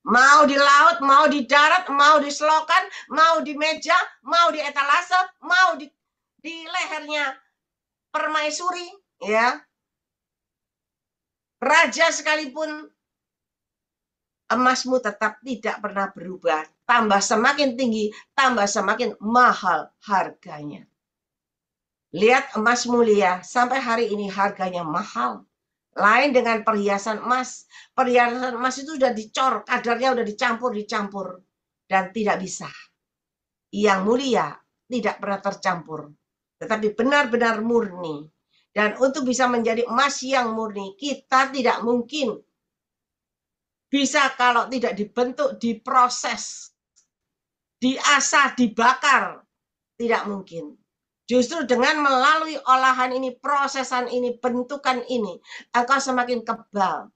Mau di laut, mau di darat, mau di selokan, mau di meja, mau di etalase, mau di lehernya permaisuri, ya. Raja sekalipun, emasmu tetap tidak pernah berubah. Tambah semakin tinggi, tambah semakin mahal harganya. Lihat emas mulia, sampai hari ini harganya mahal. Lain dengan perhiasan emas. Perhiasan emas itu sudah dicor, kadarnya sudah dicampur. Dan tidak bisa. Yang mulia tidak pernah tercampur. Tetapi benar-benar murni. Dan untuk bisa menjadi emas yang murni, kita tidak mungkin bisa kalau tidak dibentuk, diproses, diasah, dibakar. Tidak mungkin. Justru dengan melalui olahan ini, prosesan ini, bentukan ini, engkau semakin kebal.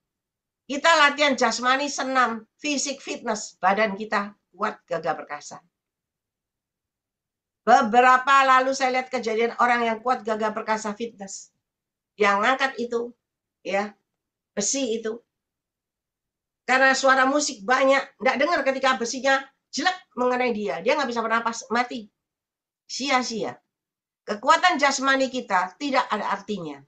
Kita latihan jasmani, senam, fisik, fitness, badan kita kuat, gagah perkasa. Beberapa lalu saya lihat kejadian orang yang kuat, gagah perkasa, fitness. Yang ngangkat itu, ya, besi itu. Karena suara musik banyak, nggak dengar ketika besinya jelek mengenai dia. Dia nggak bisa bernapas, mati. Sia-sia. Kekuatan jasmani kita tidak ada artinya.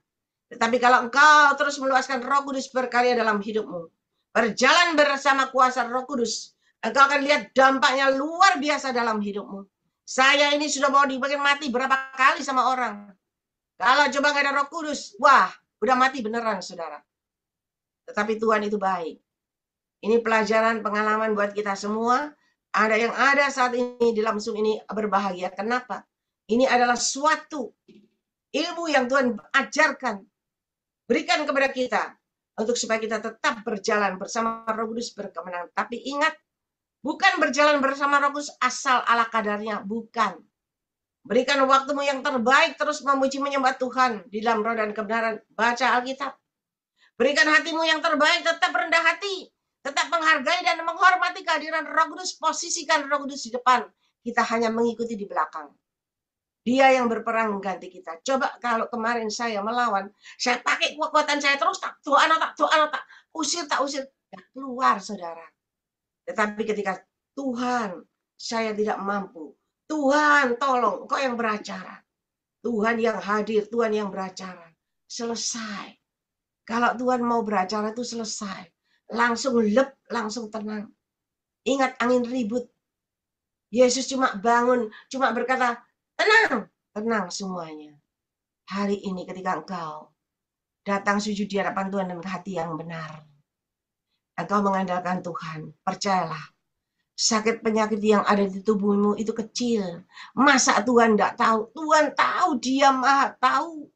Tetapi kalau engkau terus meluaskan Roh Kudus berkarya dalam hidupmu, berjalan bersama kuasa Roh Kudus, engkau akan lihat dampaknya luar biasa dalam hidupmu. Saya ini sudah mau dibikin mati berapa kali sama orang. Kalau coba nggak ada Roh Kudus, wah, udah mati beneran, saudara. Tetapi Tuhan itu baik. Ini pelajaran pengalaman buat kita semua. Ada yang ada saat ini di dalam Zoom ini berbahagia. Kenapa? Ini adalah suatu ilmu yang Tuhan ajarkan, berikan kepada kita. untuk supaya kita tetap berjalan bersama Roh Kudus berkemenangan. Tapi ingat, bukan berjalan bersama Roh Kudus asal ala kadarnya, bukan. Berikan waktumu yang terbaik terus memuji menyembah Tuhan di dalam roh dan kebenaran. Baca Alkitab. Berikan hatimu yang terbaik, tetap rendah hati. Tetap menghargai dan menghormati kehadiran Roh Kudus. Posisikan Roh Kudus di depan. Kita hanya mengikuti di belakang. Dia yang berperang mengganti kita. Coba kalau kemarin saya melawan, saya pakai kekuatan saya terus, tak usir, tak keluar, saudara. Tetapi ketika Tuhan, saya tidak mampu. Tuhan, tolong, Engkau yang beracara. Tuhan yang hadir, Tuhan yang beracara. Selesai. Kalau Tuhan mau beracara itu selesai. Langsung lep, langsung tenang. Ingat angin ribut. Yesus cuma bangun, cuma berkata, tenang, tenang semuanya. Hari ini ketika engkau datang sujud di hadapan Tuhan dengan hati yang benar. Engkau mengandalkan Tuhan, percayalah. Sakit penyakit yang ada di tubuhmu itu kecil. Masa Tuhan tidak tahu? Tuhan tahu, Dia Maha tahu.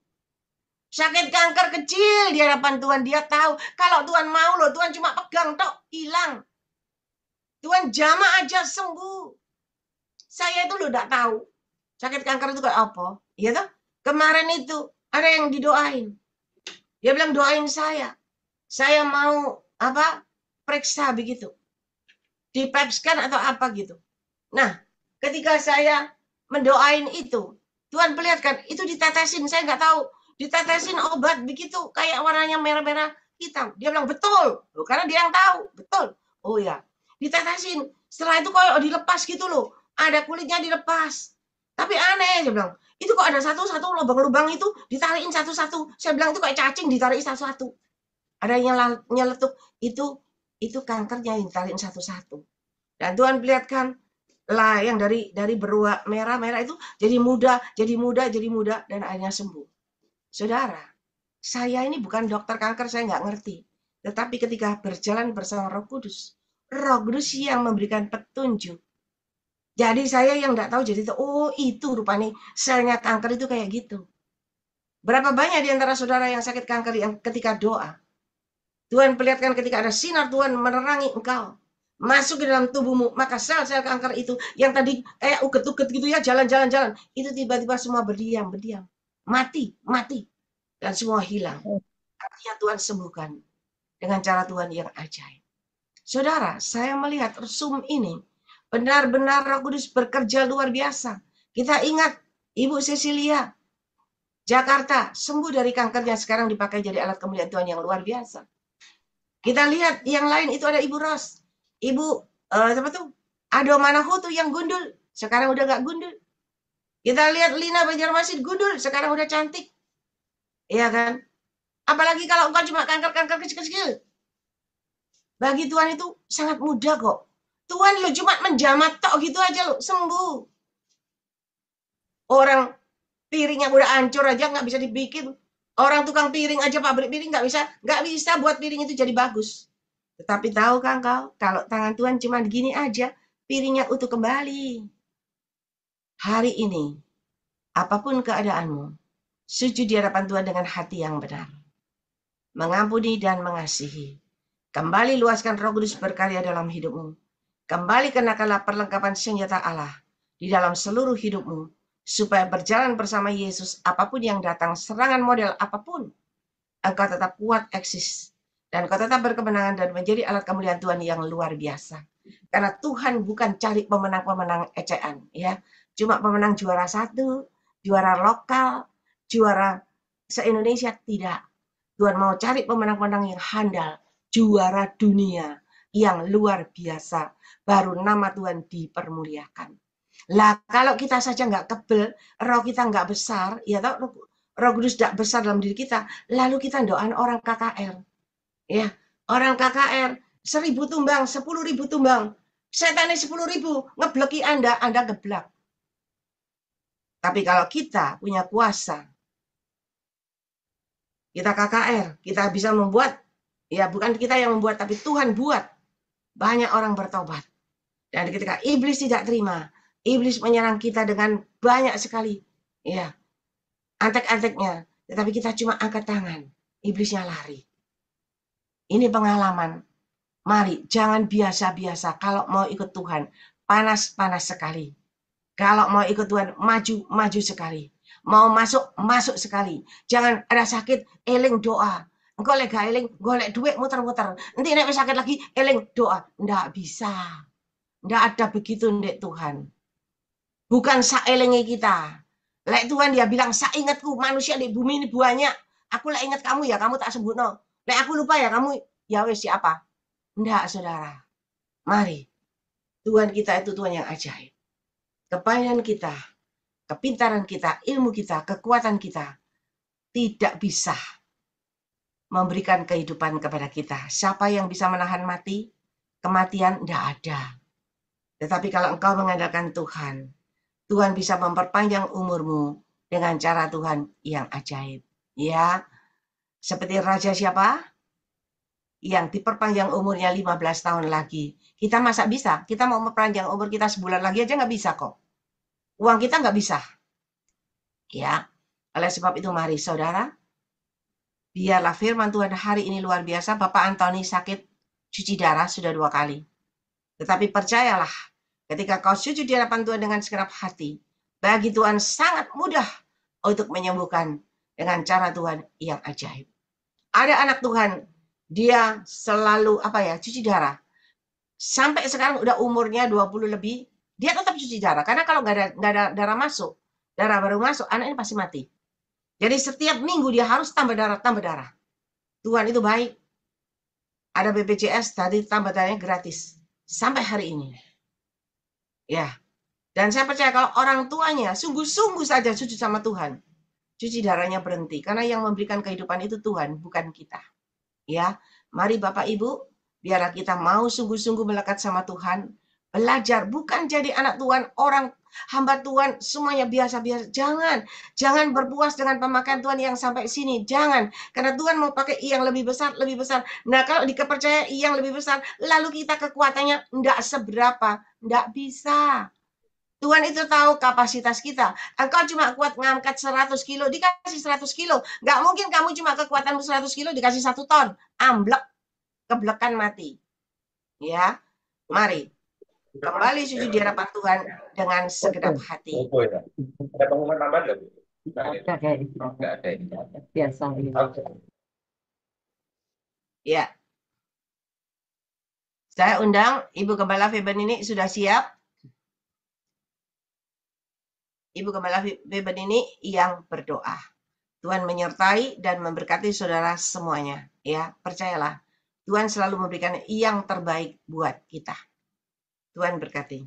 Sakit kanker kecil di hadapan Tuhan, Dia tahu. Kalau Tuhan mau loh, Tuhan cuma pegang tok, hilang. Tuhan jamah aja sembuh. Saya itu loh tidak tahu. Sakit kanker itu kayak apa? Iya toh? Kemarin itu ada yang didoain. Dia bilang doain saya. Saya mau periksa begitu. Dipepskan atau apa gitu. Nah, ketika saya mendoain itu, Tuhan perlihatkan, itu ditetesin, saya nggak tahu. Ditetesin obat begitu, kayak warnanya merah-merah hitam. Dia bilang, betul. Loh, karena dia yang tahu, betul. Oh ya, ditetesin. Setelah itu kayak dilepas gitu loh. Ada kulitnya dilepas. Tapi aneh, dia bilang. Itu kok ada satu-satu lubang-lubang itu ditarikin satu-satu. Saya bilang itu kayak cacing ditarik satu-satu. Ada yang nyeletuk, itu kankernya yang ditarikin satu-satu. Dan Tuhan perlihatkan lah yang dari berwarna merah-merah itu jadi muda, dan akhirnya sembuh. Saudara, saya ini bukan dokter kanker, saya nggak ngerti. Tetapi ketika berjalan bersama Roh Kudus yang memberikan petunjuk. Jadi saya yang nggak tahu jadi oh itu rupanya selnya kanker itu kayak gitu. Berapa banyak di antara saudara yang sakit kanker yang ketika doa Tuhan perlihatkan ketika ada sinar Tuhan menerangi engkau masuk ke dalam tubuhmu, maka sel-sel kanker itu yang tadi kayak uget-uget gitu ya, jalan-jalan, itu tiba-tiba semua berdiam, mati, dan semua hilang. Artinya Tuhan sembuhkan dengan cara Tuhan yang ajaib. Saudara, saya melihat Zoom ini benar-benar Roh Kudus bekerja luar biasa. Kita ingat Ibu Cecilia, Jakarta, sembuh dari kankernya, sekarang dipakai jadi alat kemuliaan Tuhan yang luar biasa. Kita lihat yang lain itu ada Ibu Ros. Ibu, siapa tuh? Ado Manahu tuh yang gundul. Sekarang udah gak gundul. Kita lihat Lina Banjarmasin gundul. Sekarang udah cantik. Iya kan? Apalagi kalau engkau cuma kanker-kanker kecil-kecil. Bagi Tuhan itu sangat mudah kok. Tuhan lo cuma menjamat tok gitu aja lo sembuh. Orang piringnya udah hancur aja gak bisa dibikin. Orang tukang piring aja, pabrik piring gak bisa buat piring itu jadi bagus. Tetapi tahukah engkau, kalau tangan Tuhan cuma gini aja, piringnya utuh kembali. Hari ini, apapun keadaanmu, sujud di hadapan Tuhan dengan hati yang benar. Mengampuni dan mengasihi. Kembali luaskan Roh Kudus berkarya dalam hidupmu. Kembali kenakanlah perlengkapan senjata Allah di dalam seluruh hidupmu, supaya berjalan bersama Yesus, apapun yang datang, serangan model apapun, engkau tetap kuat eksis. Dan kau tetap berkemenangan dan menjadi alat kemuliaan Tuhan yang luar biasa. Karena Tuhan bukan cari pemenang-pemenang ecehan, ya. Cuma pemenang juara 1, juara lokal, juara se-Indonesia, tidak. Tuhan mau cari pemenang-pemenang yang handal, juara dunia yang luar biasa. Baru nama Tuhan dipermuliakan. Lah kalau kita saja nggak kebel, roh kita nggak besar, ya toh, Roh Kudus tidak besar dalam diri kita, lalu kita doain orang KKR. Ya, orang KKR 1.000 tumbang, 10.000 tumbang. Setannya 10.000, ngebleki Anda geblak. Tapi kalau kita punya kuasa, kita KKR, kita bisa membuat, ya bukan kita yang membuat, tapi Tuhan buat banyak orang bertobat. Dan ketika iblis tidak terima, iblis menyerang kita dengan banyak sekali, ya, antek-anteknya. Tetapi kita cuma angkat tangan, iblisnya lari. Ini pengalaman. Mari, jangan biasa-biasa. Kalau mau ikut Tuhan, panas-panas sekali. Kalau mau ikut Tuhan, maju sekali. Mau masuk, masuk sekali. Jangan ada sakit, eling doa. Engkau lega eling, golek duit muter-muter. Nanti nek sakit lagi, eling doa. Ndak bisa. Ndak ada begitu, ndek Tuhan. Bukan saelingi kita. Lek Tuhan dia bilang, saingatku manusia di bumi ini banyak. Aku lek ingat kamu ya, kamu tak sebut no. Lek aku lupa ya, kamu ya wes siapa? Ndak, saudara. Mari. Tuhan kita itu Tuhan yang ajaib. Kepandaian kita, kepintaran kita, ilmu kita, kekuatan kita tidak bisa memberikan kehidupan kepada kita. Siapa yang bisa menahan mati? Kematian tidak ada. Tetapi kalau engkau mengandalkan Tuhan, Tuhan bisa memperpanjang umurmu dengan cara Tuhan yang ajaib. Ya, seperti raja siapa? Yang diperpanjang umurnya 15 tahun lagi. Kita masa bisa? Kita mau memperpanjang umur kita sebulan lagi aja nggak bisa kok. Uang kita nggak bisa. Ya, oleh sebab itu mari saudara, biarlah firman Tuhan hari ini luar biasa. Bapak Antoni sakit cuci darah sudah 2 kali. Tetapi percayalah, ketika kau sujud di hadapan Tuhan dengan segenap hati, bagi Tuhan sangat mudah untuk menyembuhkan dengan cara Tuhan yang ajaib. Ada anak Tuhan, dia selalu cuci darah. Sampai sekarang udah umurnya 20 lebih, dia tetap cuci darah. Karena kalau nggak ada darah masuk, darah baru masuk, anak ini pasti mati. Jadi setiap minggu dia harus tambah darah. Tuhan itu baik. Ada BPJS, tadi tambah darahnya gratis. Sampai hari ini. Ya. Dan saya percaya kalau orang tuanya sungguh-sungguh saja sujud sama Tuhan, cuci darahnya berhenti. Karena yang memberikan kehidupan itu Tuhan, bukan kita. Ya, mari Bapak Ibu, biarlah kita mau sungguh-sungguh melekat sama Tuhan, belajar, bukan jadi anak Tuhan, orang hamba Tuhan, semuanya biasa-biasa. Jangan berpuas dengan pemakaian Tuhan yang sampai sini, jangan. Karena Tuhan mau pakai yang lebih besar. Nah, kalau dikepercaya yang lebih besar, lalu kita kekuatannya enggak seberapa, enggak bisa. Tuhan itu tahu kapasitas kita. Engkau cuma kuat ngangkat 100 kilo, dikasih 100 kilo. Nggak mungkin kamu cuma kekuatanmu 100 kilo, dikasih 1 ton. Amblek, keblekan mati. Ya, mari. Kembali sujud di hadapan Tuhan dengan segenap hati. Ada pengumuman tambahan nggak, Bu? Ada kayak itu. Nggak ada. Biasa. Ya. Saya undang Ibu Gembala Feben ini sudah siap. Ibu Gembala Feben ini yang berdoa. Tuhan menyertai dan memberkati saudara semuanya. Ya, percayalah. Tuhan selalu memberikan yang terbaik buat kita. Tuhan berkati.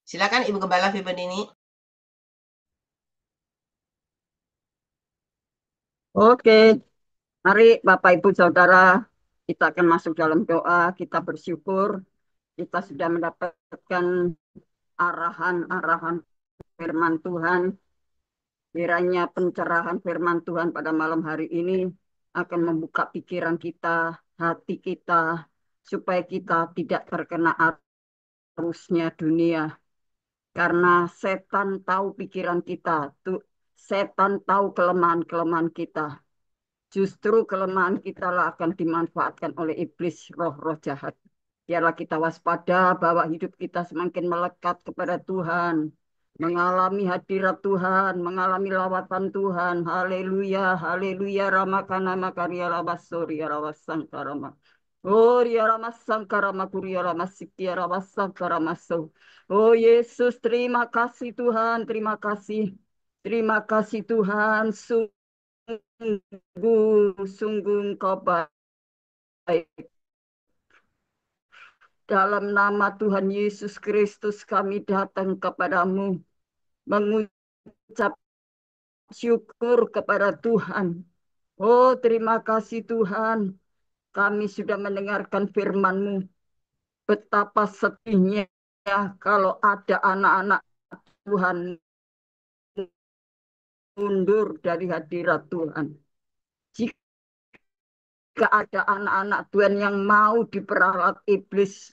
Silakan Ibu Gembala Feben ini. Oke, mari Bapak Ibu Saudara, kita akan masuk dalam doa. Kita bersyukur kita sudah mendapatkan arahan-arahan firman Tuhan. Kiranya pencerahan firman Tuhan pada malam hari ini akan membuka pikiran kita, hati kita, supaya kita tidak terkena arusnya dunia. Karena setan tahu pikiran kita, setan tahu kelemahan-kelemahan kita. Justru kelemahan kita lah akan dimanfaatkan oleh iblis, roh-roh jahat. Biarlah kita waspada bahwa hidup kita semakin melekat kepada Tuhan. Mengalami hadirat Tuhan, mengalami lawatan Tuhan. Haleluya, haleluya, ramakana makarya rabasori rabasangkarama. Oh, ya ramasangkarama kurya ramasikia rabasangkaramaso. Oh Yesus, terima kasih Tuhan, terima kasih. Terima kasih Tuhan, sungguh Engkau baik. Dalam nama Tuhan Yesus Kristus kami datang kepadamu mengucap syukur kepada Tuhan. Oh, terima kasih Tuhan. Kami sudah mendengarkan firman-Mu. Betapa sedihnya kalau ada anak-anak Tuhan mundur dari hadirat Tuhan. Jika ada anak-anak Tuhan yang mau diperalat iblis,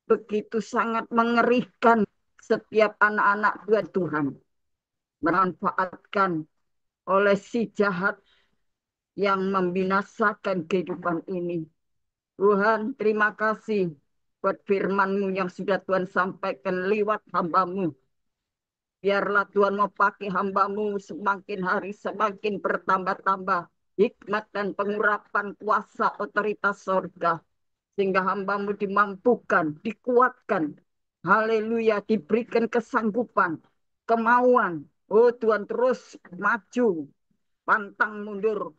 begitu sangat mengerikan setiap anak-anak Tuhan. memanfaatkan oleh si jahat yang membinasakan kehidupan ini. Tuhan, terima kasih buat firman-Mu yang sudah Tuhan sampaikan lewat hamba-Mu. Biarlah Tuhan mau pakai hamba-Mu semakin hari semakin bertambah-tambah hikmat dan pengurapan kuasa otoritas sorga. Sehingga hamba-Mu dimampukan, dikuatkan. Haleluya, diberikan kesanggupan, kemauan. Oh Tuhan, terus maju, pantang mundur.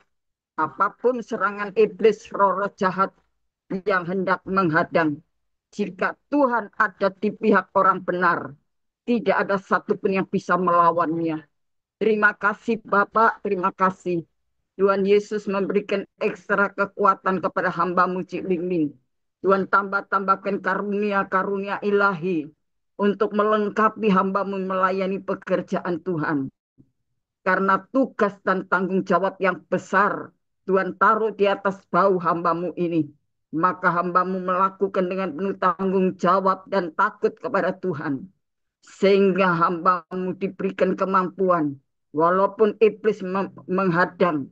Apapun serangan iblis, roh-roh jahat yang hendak menghadang. Jika Tuhan ada di pihak orang benar, tidak ada satupun yang bisa melawannya. Terima kasih Bapak, terima kasih. Tuhan Yesus memberikan ekstra kekuatan kepada hamba-Mu Cik Ling. Tuhan tambah-tambahkan karunia-karunia ilahi untuk melengkapi hamba-Mu melayani pekerjaan Tuhan. Karena tugas dan tanggung jawab yang besar Tuhan taruh di atas bahu hamba-Mu ini. Maka hamba-Mu melakukan dengan penuh tanggung jawab dan takut kepada Tuhan. Sehingga hamba-Mu diberikan kemampuan. Walaupun iblis menghadang.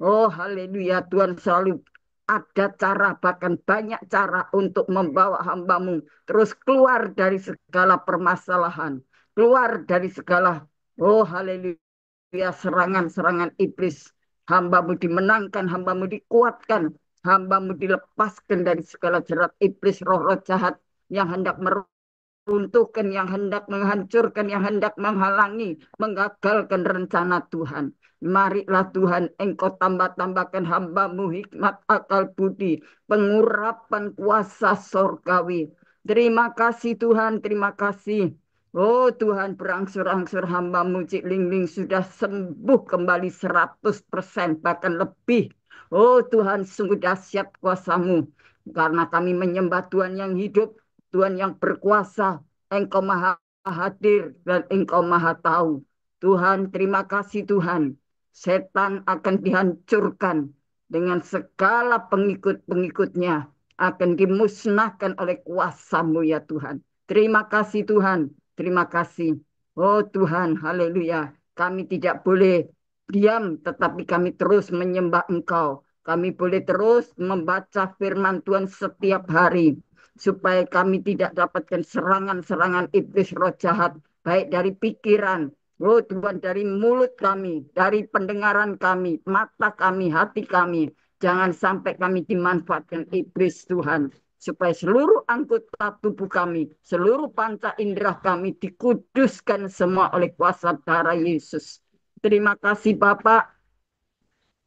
Oh haleluya, Tuhan selalu ada cara, bahkan banyak cara untuk membawa hamba-Mu terus keluar dari segala permasalahan. Keluar dari segala, oh haleluya, serangan-serangan iblis. Hamba-Mu dimenangkan, hamba-Mu dikuatkan, hamba-Mu dilepaskan dari segala jerat iblis, roh-roh jahat yang hendak meruntuhkan, yang hendak menghancurkan, yang hendak menghalangi, menggagalkan rencana Tuhan. Marilah Tuhan, Engkau tambah-tambahkan hamba-Mu hikmat, akal budi, pengurapan kuasa sorgawi. Terima kasih Tuhan, terima kasih. Oh Tuhan, berangsur-angsur hamba-Mu Cik Ling sudah sembuh kembali 100%, bahkan lebih. Oh Tuhan, sungguh dahsyat kuasa-Mu. Karena kami menyembah Tuhan yang hidup, Tuhan yang berkuasa, Engkau maha hadir dan Engkau maha tahu. Tuhan, terima kasih Tuhan. Setan akan dihancurkan dengan segala pengikut-pengikutnya. Akan dimusnahkan oleh kuasa-Mu ya Tuhan. Terima kasih Tuhan. Terima kasih. Oh Tuhan, haleluya. Kami tidak boleh diam, tetapi kami terus menyembah Engkau. Kami boleh terus membaca firman Tuhan setiap hari. Supaya kami tidak dapatkan serangan-serangan iblis roh jahat. Baik dari pikiran, oh Tuhan, dari mulut kami, dari pendengaran kami, mata kami, hati kami. Jangan sampai kami dimanfaatkan iblis Tuhan. Supaya seluruh anggota tubuh kami, seluruh panca indera kami dikuduskan semua oleh kuasa darah Yesus. Terima kasih Bapak,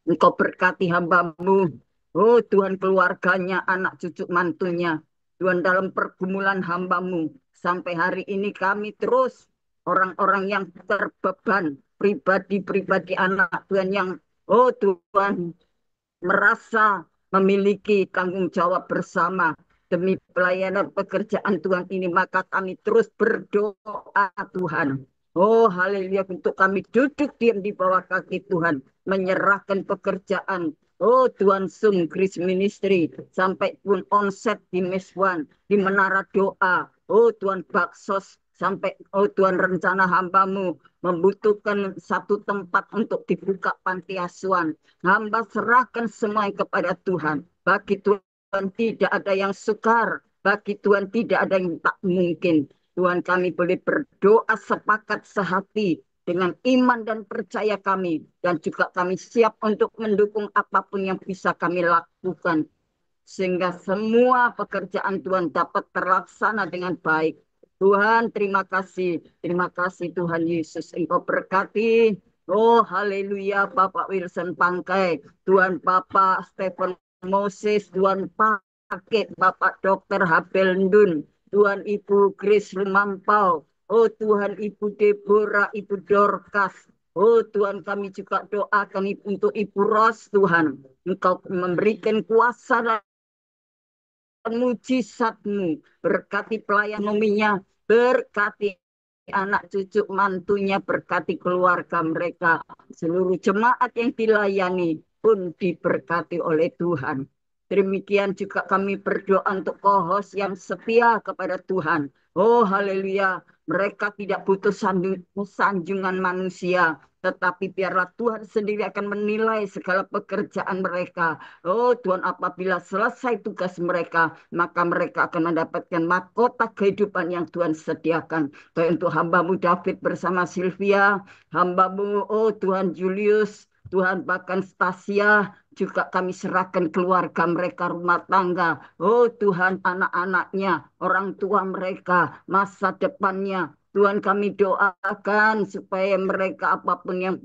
Engkau berkati hamba-Mu. Oh Tuhan, keluarganya, anak cucu mantunya. Tuhan, dalam pergumulan hamba-Mu. Sampai hari ini kami terus orang-orang yang terbeban, pribadi-pribadi anak Tuhan yang, oh Tuhan, merasa memiliki tanggung jawab bersama demi pelayanan pekerjaan Tuhan ini, maka kami terus berdoa Tuhan. Oh haleluya, untuk kami duduk diam di bawah kaki Tuhan, menyerahkan pekerjaan. Oh Tuhan, Zoom Grace Ministry sampai pun onset di Meswan, di Menara Doa. Oh Tuhan, Baksos sampai, oh Tuhan, rencana hamba-Mu membutuhkan satu tempat untuk dibuka panti asuhan. Hamba serahkan semua kepada Tuhan. Bagi Tuhan tidak ada yang sukar. Bagi Tuhan tidak ada yang tak mungkin. Tuhan, kami boleh berdoa sepakat sehati dengan iman dan percaya kami. Dan juga kami siap untuk mendukung apapun yang bisa kami lakukan. Sehingga semua pekerjaan Tuhan dapat terlaksana dengan baik. Tuhan, terima kasih. Terima kasih Tuhan Yesus. Engkau berkati. Oh, haleluya, Bapak Wilson Pangkai. Tuhan Bapak Stephen Moses. Tuhan pakai Bapak Dr. Habel Ndun. Tuhan Ibu Grace Lumampau. Oh Tuhan Ibu Deborah, Ibu Dorcas. Oh Tuhan, kami juga doakan untuk Ibu Ros Tuhan. Engkau memberikan kuasa dan mujizat-Mu. Berkati pelayan nominya, berkati anak cucu mantunya, berkati keluarga mereka. Seluruh jemaat yang dilayani pun diberkati oleh Tuhan. Demikian juga kami berdoa untuk co-host yang setia kepada Tuhan. Oh haleluya, Mereka tidak butuh sanjungan manusia, tetapi biarlah Tuhan sendiri akan menilai segala pekerjaan mereka. Oh Tuhan, apabila selesai tugas mereka, maka mereka akan mendapatkan mahkota kehidupan yang Tuhan sediakan. Tuhan, untuk hambamu David bersama Sylvia, hambamu, oh Tuhan Julius, Tuhan bahkan Stasia, juga kami serahkan keluarga mereka, rumah tangga. Oh Tuhan, anak-anaknya, orang tua mereka, masa depannya. Tuhan, kami doakan supaya mereka apapun yang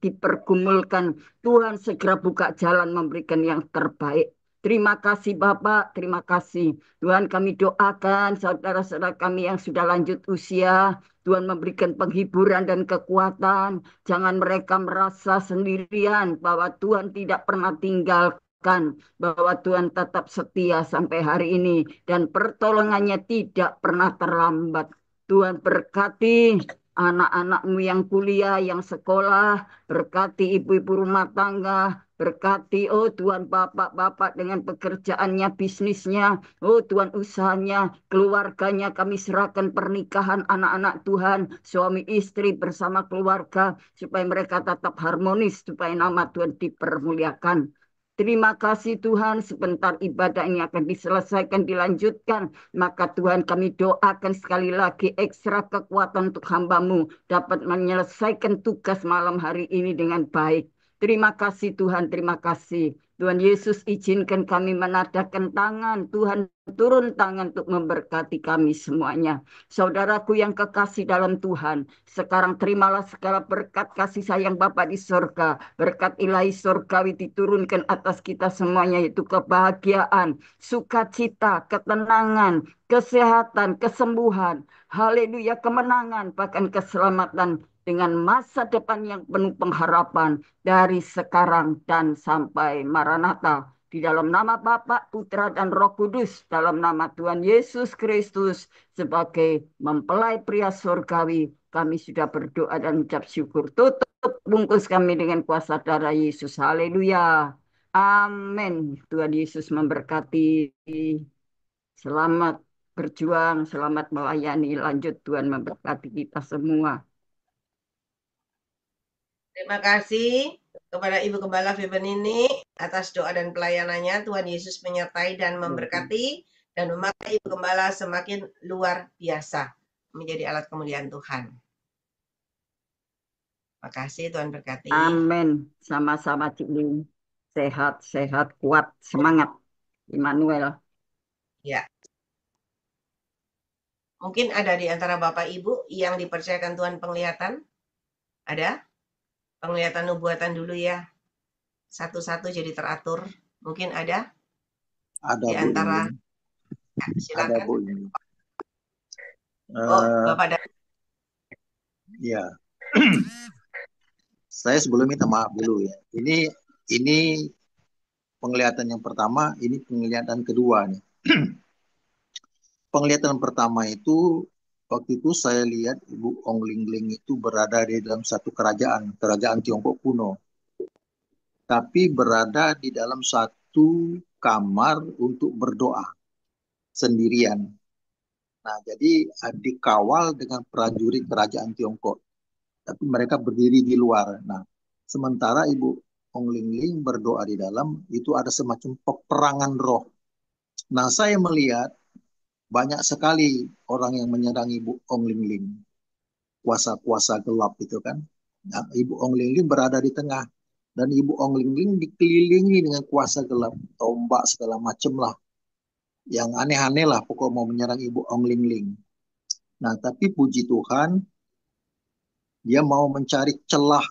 dipergumulkan, Tuhan segera buka jalan memberikan yang terbaik. Terima kasih Bapak, terima kasih. Tuhan, kami doakan saudara-saudara kami yang sudah lanjut usia, Tuhan memberikan penghiburan dan kekuatan. Jangan mereka merasa sendirian bahwa Tuhan tidak pernah tinggalkan, bahwa Tuhan tetap setia sampai hari ini dan pertolongannya tidak pernah terlambat. Tuhan berkati anak-anakmu yang kuliah, yang sekolah, berkati ibu-ibu rumah tangga, berkati, oh Tuhan, bapak-bapak dengan pekerjaannya, bisnisnya, oh Tuhan, usahanya, keluarganya, kami serahkan pernikahan anak-anak Tuhan, suami istri bersama keluarga, supaya mereka tetap harmonis, supaya nama Tuhan dipermuliakan. Terima kasih Tuhan, sebentar ibadah ini akan diselesaikan, dilanjutkan. Maka Tuhan, kami doakan sekali lagi ekstra kekuatan untuk hambamu dapat menyelesaikan tugas malam hari ini dengan baik. Terima kasih Tuhan, terima kasih. Tuhan Yesus, izinkan kami menadahkan tangan. Tuhan, turun tangan untuk memberkati kami semuanya. Saudaraku yang kekasih dalam Tuhan, sekarang terimalah segala berkat kasih sayang Bapa di sorga. Berkat ilahi sorgawi diturunkan atas kita semuanya, yaitu kebahagiaan, sukacita, ketenangan, kesehatan, kesembuhan, haleluya, kemenangan, bahkan keselamatan dengan masa depan yang penuh pengharapan dari sekarang dan sampai Maranatha. Di dalam nama Bapa, Putra, dan Roh Kudus, dalam nama Tuhan Yesus Kristus, sebagai mempelai pria surgawi, kami sudah berdoa dan ucap syukur. Tutup bungkus kami dengan kuasa darah Yesus. Haleluya. Amin. Tuhan Yesus memberkati. Selamat berjuang, selamat melayani. Lanjut Tuhan memberkati kita semua. Terima kasih kepada Ibu Gembala Febenini atas doa dan pelayanannya. Tuhan Yesus menyertai dan memberkati dan memakai Ibu Gembala semakin luar biasa menjadi alat kemuliaan Tuhan. Terima kasih, Tuhan berkati. Amin. Sama-sama Cik Ling. Sehat, sehat, kuat, semangat. Immanuel. Ya. Mungkin ada di antara Bapak Ibu yang dipercayakan Tuhan penglihatan? Ada? Penglihatan nubuatan dulu ya. Satu-satu jadi teratur. Mungkin ada? Ada Di Bu antara. ini. Ya, Ada silakan. Bu ini. Oh, Bapak ada. Ya. Saya sebelum minta maaf dulu ya. Ini penglihatan yang pertama, ini penglihatan kedua nih. Penglihatan pertama itu waktu itu saya lihat Ibu Ong Ling Ling itu berada di dalam satu kerajaan Tiongkok kuno. Tapi berada di dalam satu kamar untuk berdoa sendirian. Nah, jadi dikawal dengan prajurit kerajaan Tiongkok. Tapi mereka berdiri di luar. Nah, sementara Ibu Ong Ling Ling berdoa di dalam, itu ada semacam peperangan roh. Nah, saya melihat banyak sekali orang yang menyerang Ibu Ong Ling Ling. Kuasa-kuasa gelap itu kan. Nah, Ibu Ong Ling Ling berada di tengah. Dan Ibu Ong Ling Ling dikelilingi dengan kuasa gelap. Tombak segala macam lah. Yang aneh-aneh lah pokok mau menyerang Ibu Ong Ling Ling. Nah, tapi puji Tuhan, dia mau mencari celah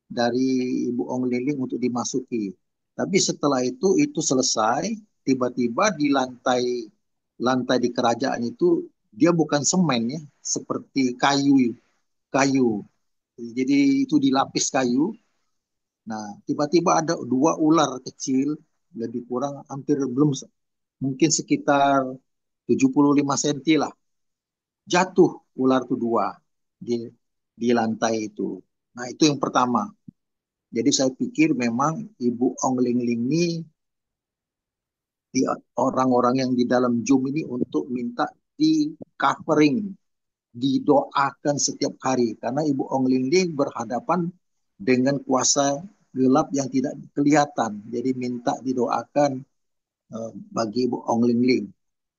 dari Ibu Ong Ling Ling untuk dimasuki. Tapi setelah itu selesai, tiba-tiba di lantai di kerajaan itu dia bukan semen ya, seperti kayu. Jadi itu dilapis kayu. Nah, tiba-tiba ada dua ular kecil, lebih kurang hampir belum mungkin sekitar 75 cm lah. Jatuh ular itu dua di lantai itu. Nah, itu yang pertama. Jadi saya pikir memang Ibu Ong Ling Ling ini orang-orang yang di dalam Zoom ini untuk minta di covering, didoakan setiap hari karena Ibu Ong Ling Ling berhadapan dengan kuasa gelap yang tidak kelihatan. Jadi minta didoakan bagi Ibu Ong Ling Ling.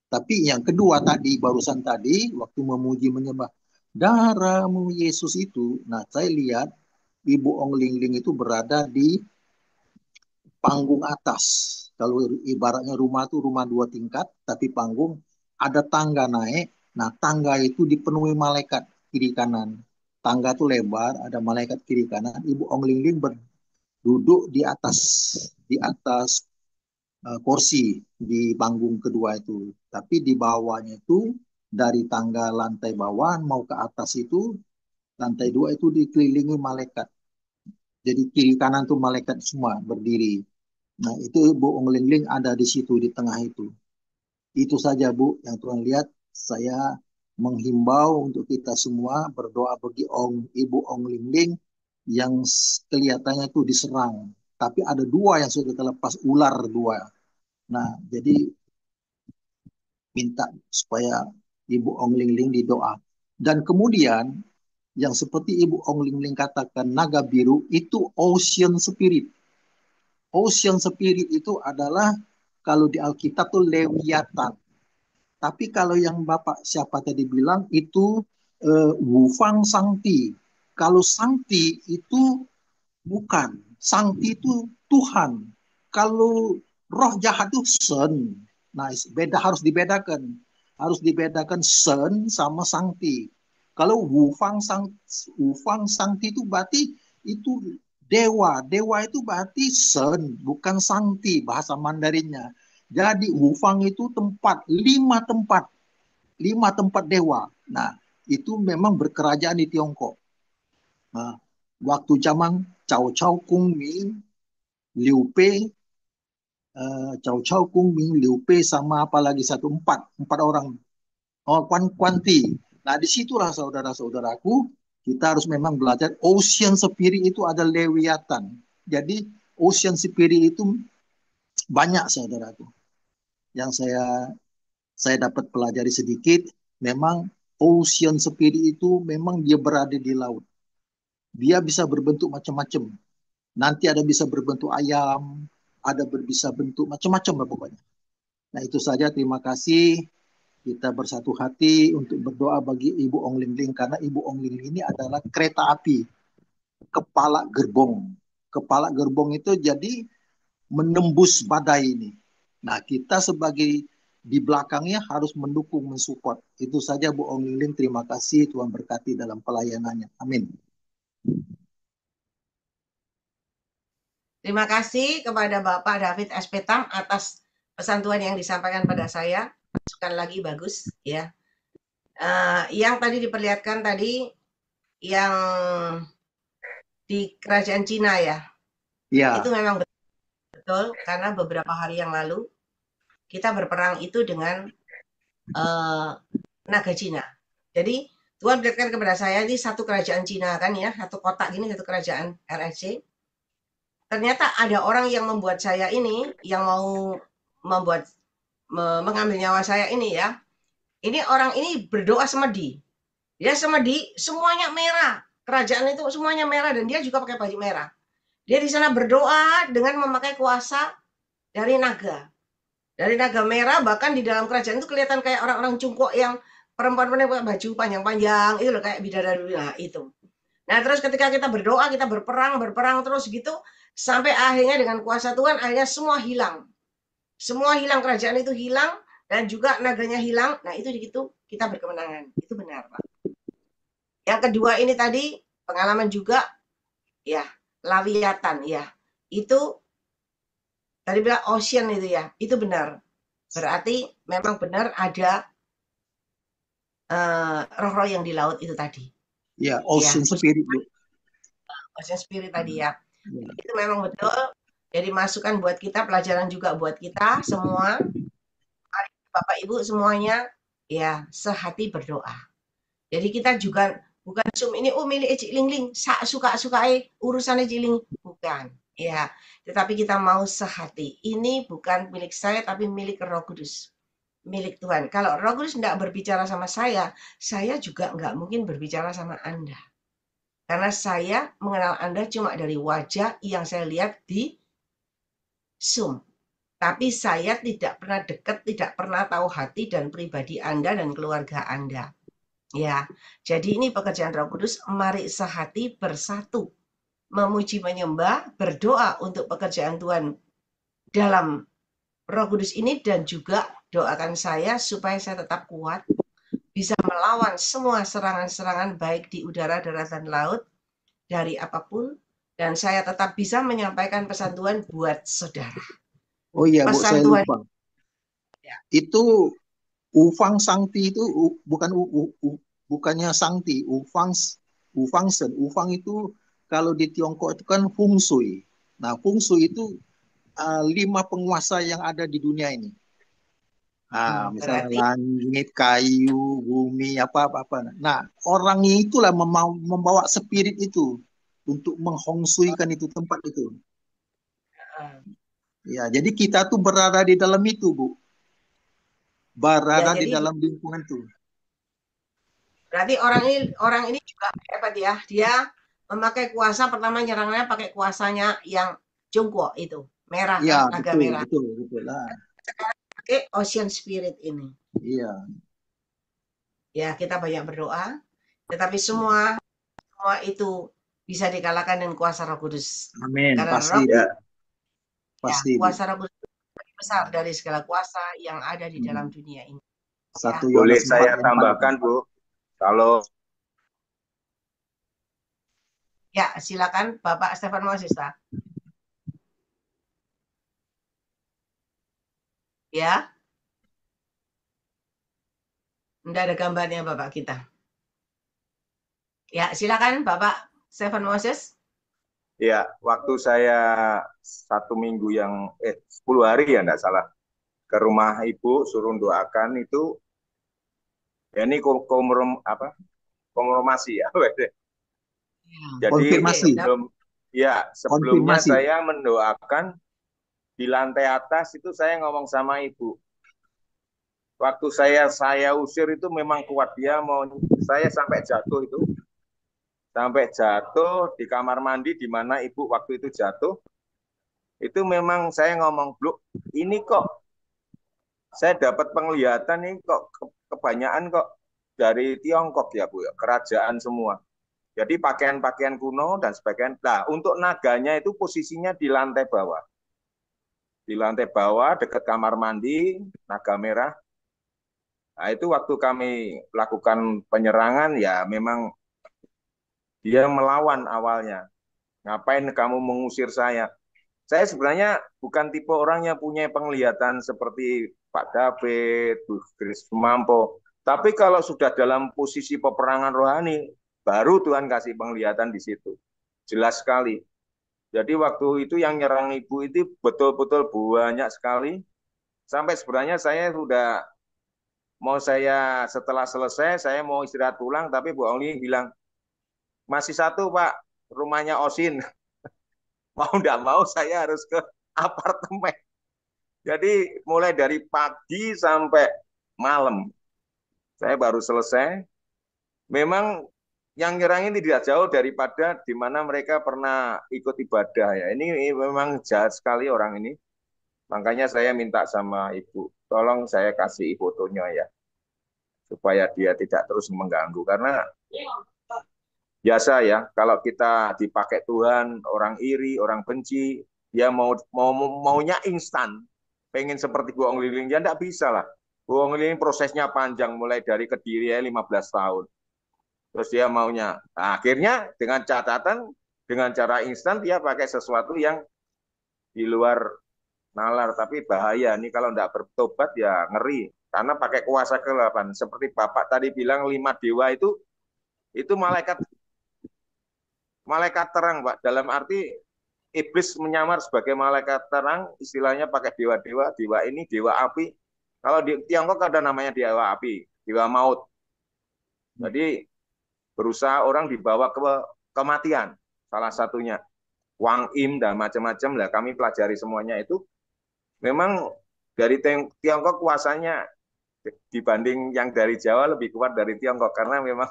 Tapi yang kedua tadi, barusan tadi, waktu memuji menyembah darahmu Yesus itu, nah saya lihat Ibu Ong Ling Ling itu berada di panggung atas. Kalau ibaratnya rumah itu rumah 2 tingkat, tapi panggung ada tangga naik. Nah tangga itu dipenuhi malaikat kiri kanan. Tangga itu lebar, ada malaikat kiri kanan. Ibu Ong Ling Ling duduk di atas kursi di panggung kedua itu. Tapi di bawahnya itu dari tangga lantai bawah mau ke atas itu lantai 2 itu dikelilingi malaikat. Jadi kiri kanan tuh malaikat semua berdiri. Nah itu Bu Ong Ling Ling ada di situ di tengah itu. Itu saja Bu yang Tuhan lihat. Saya menghimbau untuk kita semua berdoa bagi Ibu Ong Ling Ling yang kelihatannya itu diserang. Tapi ada 2 yang sudah terlepas ular 2. Nah, jadi minta supaya Ibu Ong Ling Ling didoa. Dan kemudian yang seperti Ibu Ong Ling Ling katakan naga biru itu ocean spirit. Ocean spirit itu adalah kalau di Alkitab tuh Lewiatan. Tapi kalau yang Bapak siapa tadi bilang itu Wufang Sangti. Kalau Sangti itu bukan. Sangti itu Tuhan. Kalau roh jahat itu Sen. Nah, harus dibedakan. Harus dibedakan Sen sama Sangti. Kalau Wufang Sangti itu berarti itu dewa. Dewa itu berarti Sen, bukan Sangti bahasa Mandarinnya. Jadi Wufang itu 5 tempat dewa. Nah, itu memang berkerajaan di Tiongkok. Nah, waktu zaman Cao Cao Kung Ming, Liu Bei, Cao Cao Kung Ming, Liu Bei sama apa lagi empat orang. Oh, Kwanti. Nah, disitulah saudara-saudaraku, kita harus memang belajar ocean spirit itu ada Lewiatan. Jadi ocean spirit itu banyak saudaraku. Yang saya dapat pelajari sedikit, memang ocean spirit itu memang dia berada di laut. Dia bisa berbentuk macam-macam. Nanti ada bisa berbentuk ayam, ada bisa bentuk macam-macam lah pokoknya. Nah itu saja, terima kasih. Kita bersatu hati untuk berdoa bagi Ibu Ong Ling Ling karena Ibu Ong Ling Ling ini adalah kereta api, kepala gerbong. Kepala gerbong itu jadi menembus badai ini. Nah kita sebagai di belakangnya harus mendukung, mensupport. Itu saja Bu Ong Ling Ling, terima kasih, Tuhan berkati dalam pelayanannya. Amin. Terima kasih kepada Bapak David Espetam atas pesan Tuhan yang disampaikan pada saya. Masukan lagi bagus ya. Yang tadi diperlihatkan tadi yang di kerajaan Cina ya. Ya. Itu memang betul karena beberapa hari yang lalu kita berperang itu dengan naga Cina. Jadi Tuhan berikan kepada saya ini satu kerajaan Cina kan ya, satu kotak gini, satu kerajaan RRC. Ternyata ada orang yang membuat saya ini, yang mau mengambil nyawa saya ini ya. Ini orang ini berdoa semedi. Dia semedi, semuanya merah. Kerajaan itu semuanya merah dan dia juga pakai baju merah. Dia di sana berdoa dengan memakai kuasa dari naga. Dari naga merah, bahkan di dalam kerajaan itu kelihatan kayak orang-orang cungkok yang perempuan-perempuan pakai baju panjang-panjang, itu loh kayak bidadari. Nah, itu. Nah, terus ketika kita berdoa, kita berperang terus gitu, sampai akhirnya dengan kuasa Tuhan, akhirnya semua hilang. Semua hilang, kerajaan itu hilang, dan juga naganya hilang. Nah, itu gitu kita berkemenangan. Itu benar, Pak. Yang kedua ini tadi, pengalaman juga, ya, Lawiatan, ya. Itu, tadi bilang ocean itu ya, itu benar. Berarti memang benar ada roh-roh yang di laut itu tadi. Ya, ocean spirit, Bu. Ocean spirit tadi ya. Itu memang betul. Jadi masukan buat kita, pelajaran juga buat kita semua. Bapak Ibu semuanya ya sehati berdoa. Jadi kita juga bukan ini milik Cik Ling Ling, suka-suka urusannya Cik Ling, bukan. Ya, tetapi kita mau sehati. Ini bukan milik saya tapi milik Roh Kudus. milik Tuhan. Kalau Roh Kudus tidak berbicara sama saya juga nggak mungkin berbicara sama Anda. Karena saya mengenal Anda cuma dari wajah yang saya lihat di Zoom. Tapi saya tidak pernah dekat, tidak pernah tahu hati dan pribadi Anda dan keluarga Anda. Ya, jadi ini pekerjaan Roh Kudus, mari sehati bersatu, memuji menyembah, berdoa untuk pekerjaan Tuhan dalam Roh Kudus ini, dan juga doakan saya supaya saya tetap kuat, bisa melawan semua serangan-serangan baik di udara, darat, dan laut, dari apapun, dan saya tetap bisa menyampaikan pesan Tuhan buat saudara. Oh iya, Bu, Pesan saya Tuhan lupa. ya. Itu Ufang Sangti itu bukan bukannya Sangti, Ufangsen. Ufang itu kalau di Tiongkok itu kan Feng Shui. Nah, Feng Shui itu 5 penguasa yang ada di dunia ini. Nah, misalnya Berarti langit, kayu, bumi, apa-apa. Nah, orangnya itulah membawa spirit itu untuk menghongsuikan itu tempat itu. eh, Ya, jadi kita tuh berada di dalam itu, Bu. ya, Berada di jadi dalam lingkungan itu. berarti orang ini juga hebat ya. Dia memakai kuasa, pertama nyerangnya pakai kuasanya yang Jungko itu, merah Iya, kan, naga betul, merah. betul, betul lah. Sekarang pakai Ocean Spirit ini. Iya. Ya, kita banyak berdoa, tetapi semua itu bisa dikalahkan dengan kuasa Roh Kudus. Amin, Karena pasti, Roh Bu. Ya, ya, Pasti, Bu. kuasa Roh Kudus lebih besar dari segala kuasa yang ada di dalam Hmm. dunia ini. Ya, 1 boleh Yohanes 4 saya ayat 4 itu. tambahkan, Bu. Kalau ya, silakan Bapak Stefan Mosista. Ya, tidak ada gambarnya Bapak kita. Ya, silakan Bapak Stefan Moses. ya, waktu saya 1 minggu 10 hari ya enggak salah ke rumah ibu suruh doakan itu, ya ini konfirmasi ya. Jadi Konfirmasi, sebelumnya konfirmasi. saya mendoakan di lantai atas itu, saya ngomong sama ibu. Waktu saya usir itu memang kuat, dia mau saya sampai jatuh di kamar mandi di mana ibu waktu itu jatuh. Itu memang saya ngomong, "Bluk, ini kok saya dapat penglihatan nih kok kebanyakan kok dari Tiongkok ya Bu ya, kerajaan semua. Jadi pakaian-pakaian kuno dan sebagainya. Nah, untuk naganya itu posisinya di lantai bawah. Di lantai bawah dekat kamar mandi, naga merah. Nah, itu waktu kami lakukan penyerangan ya memang dia melawan awalnya. Ngapain kamu mengusir saya? Saya sebenarnya bukan tipe orang yang punya penglihatan seperti Pak David, Bu Kris Sumampo. Tapi kalau sudah dalam posisi peperangan rohani, baru Tuhan kasih penglihatan di situ. Jelas sekali. Jadi waktu itu yang nyerang ibu itu betul-betul banyak sekali. Sampai sebenarnya saya sudah setelah selesai, saya mau istirahat pulang, tapi Bu Ongli bilang, masih satu Pak, rumahnya Osin. Mau tidak mau saya harus ke apartemen. Jadi mulai dari pagi sampai malam, saya baru selesai. Memang yang nyerang ini tidak jauh daripada di mana mereka pernah ikut ibadah ya. Ini memang jahat sekali orang ini. Makanya saya minta sama ibu, tolong saya kasih fotonya ya, supaya dia tidak terus mengganggu. Karena biasa ya, kalau kita dipakai Tuhan, orang iri, orang benci, dia maunya instan, pengen seperti Bohong Liling, ya enggak bisa lah. Bohong Liling prosesnya panjang, mulai dari Kediri 15 tahun. Terus dia maunya, nah, akhirnya dengan catatan, dengan cara instan dia pakai sesuatu yang di luar nalar, tapi bahaya. Ini kalau enggak bertobat ya ngeri, karena pakai kuasa kegelapan. Seperti Bapak tadi bilang 5 dewa itu malaikat terang, Pak. Dalam arti iblis menyamar sebagai malaikat terang, istilahnya pakai dewa-dewa, dewa ini dewa api. Kalau di Tiongkok ada namanya dewa api, dewa maut. Jadi berusaha orang dibawa ke kematian, salah satunya Wang Im dan macam-macam lah. Kami pelajari semuanya itu. Memang dari Tiongkok kuasanya dibanding yang dari Jawa lebih kuat dari Tiongkok karena memang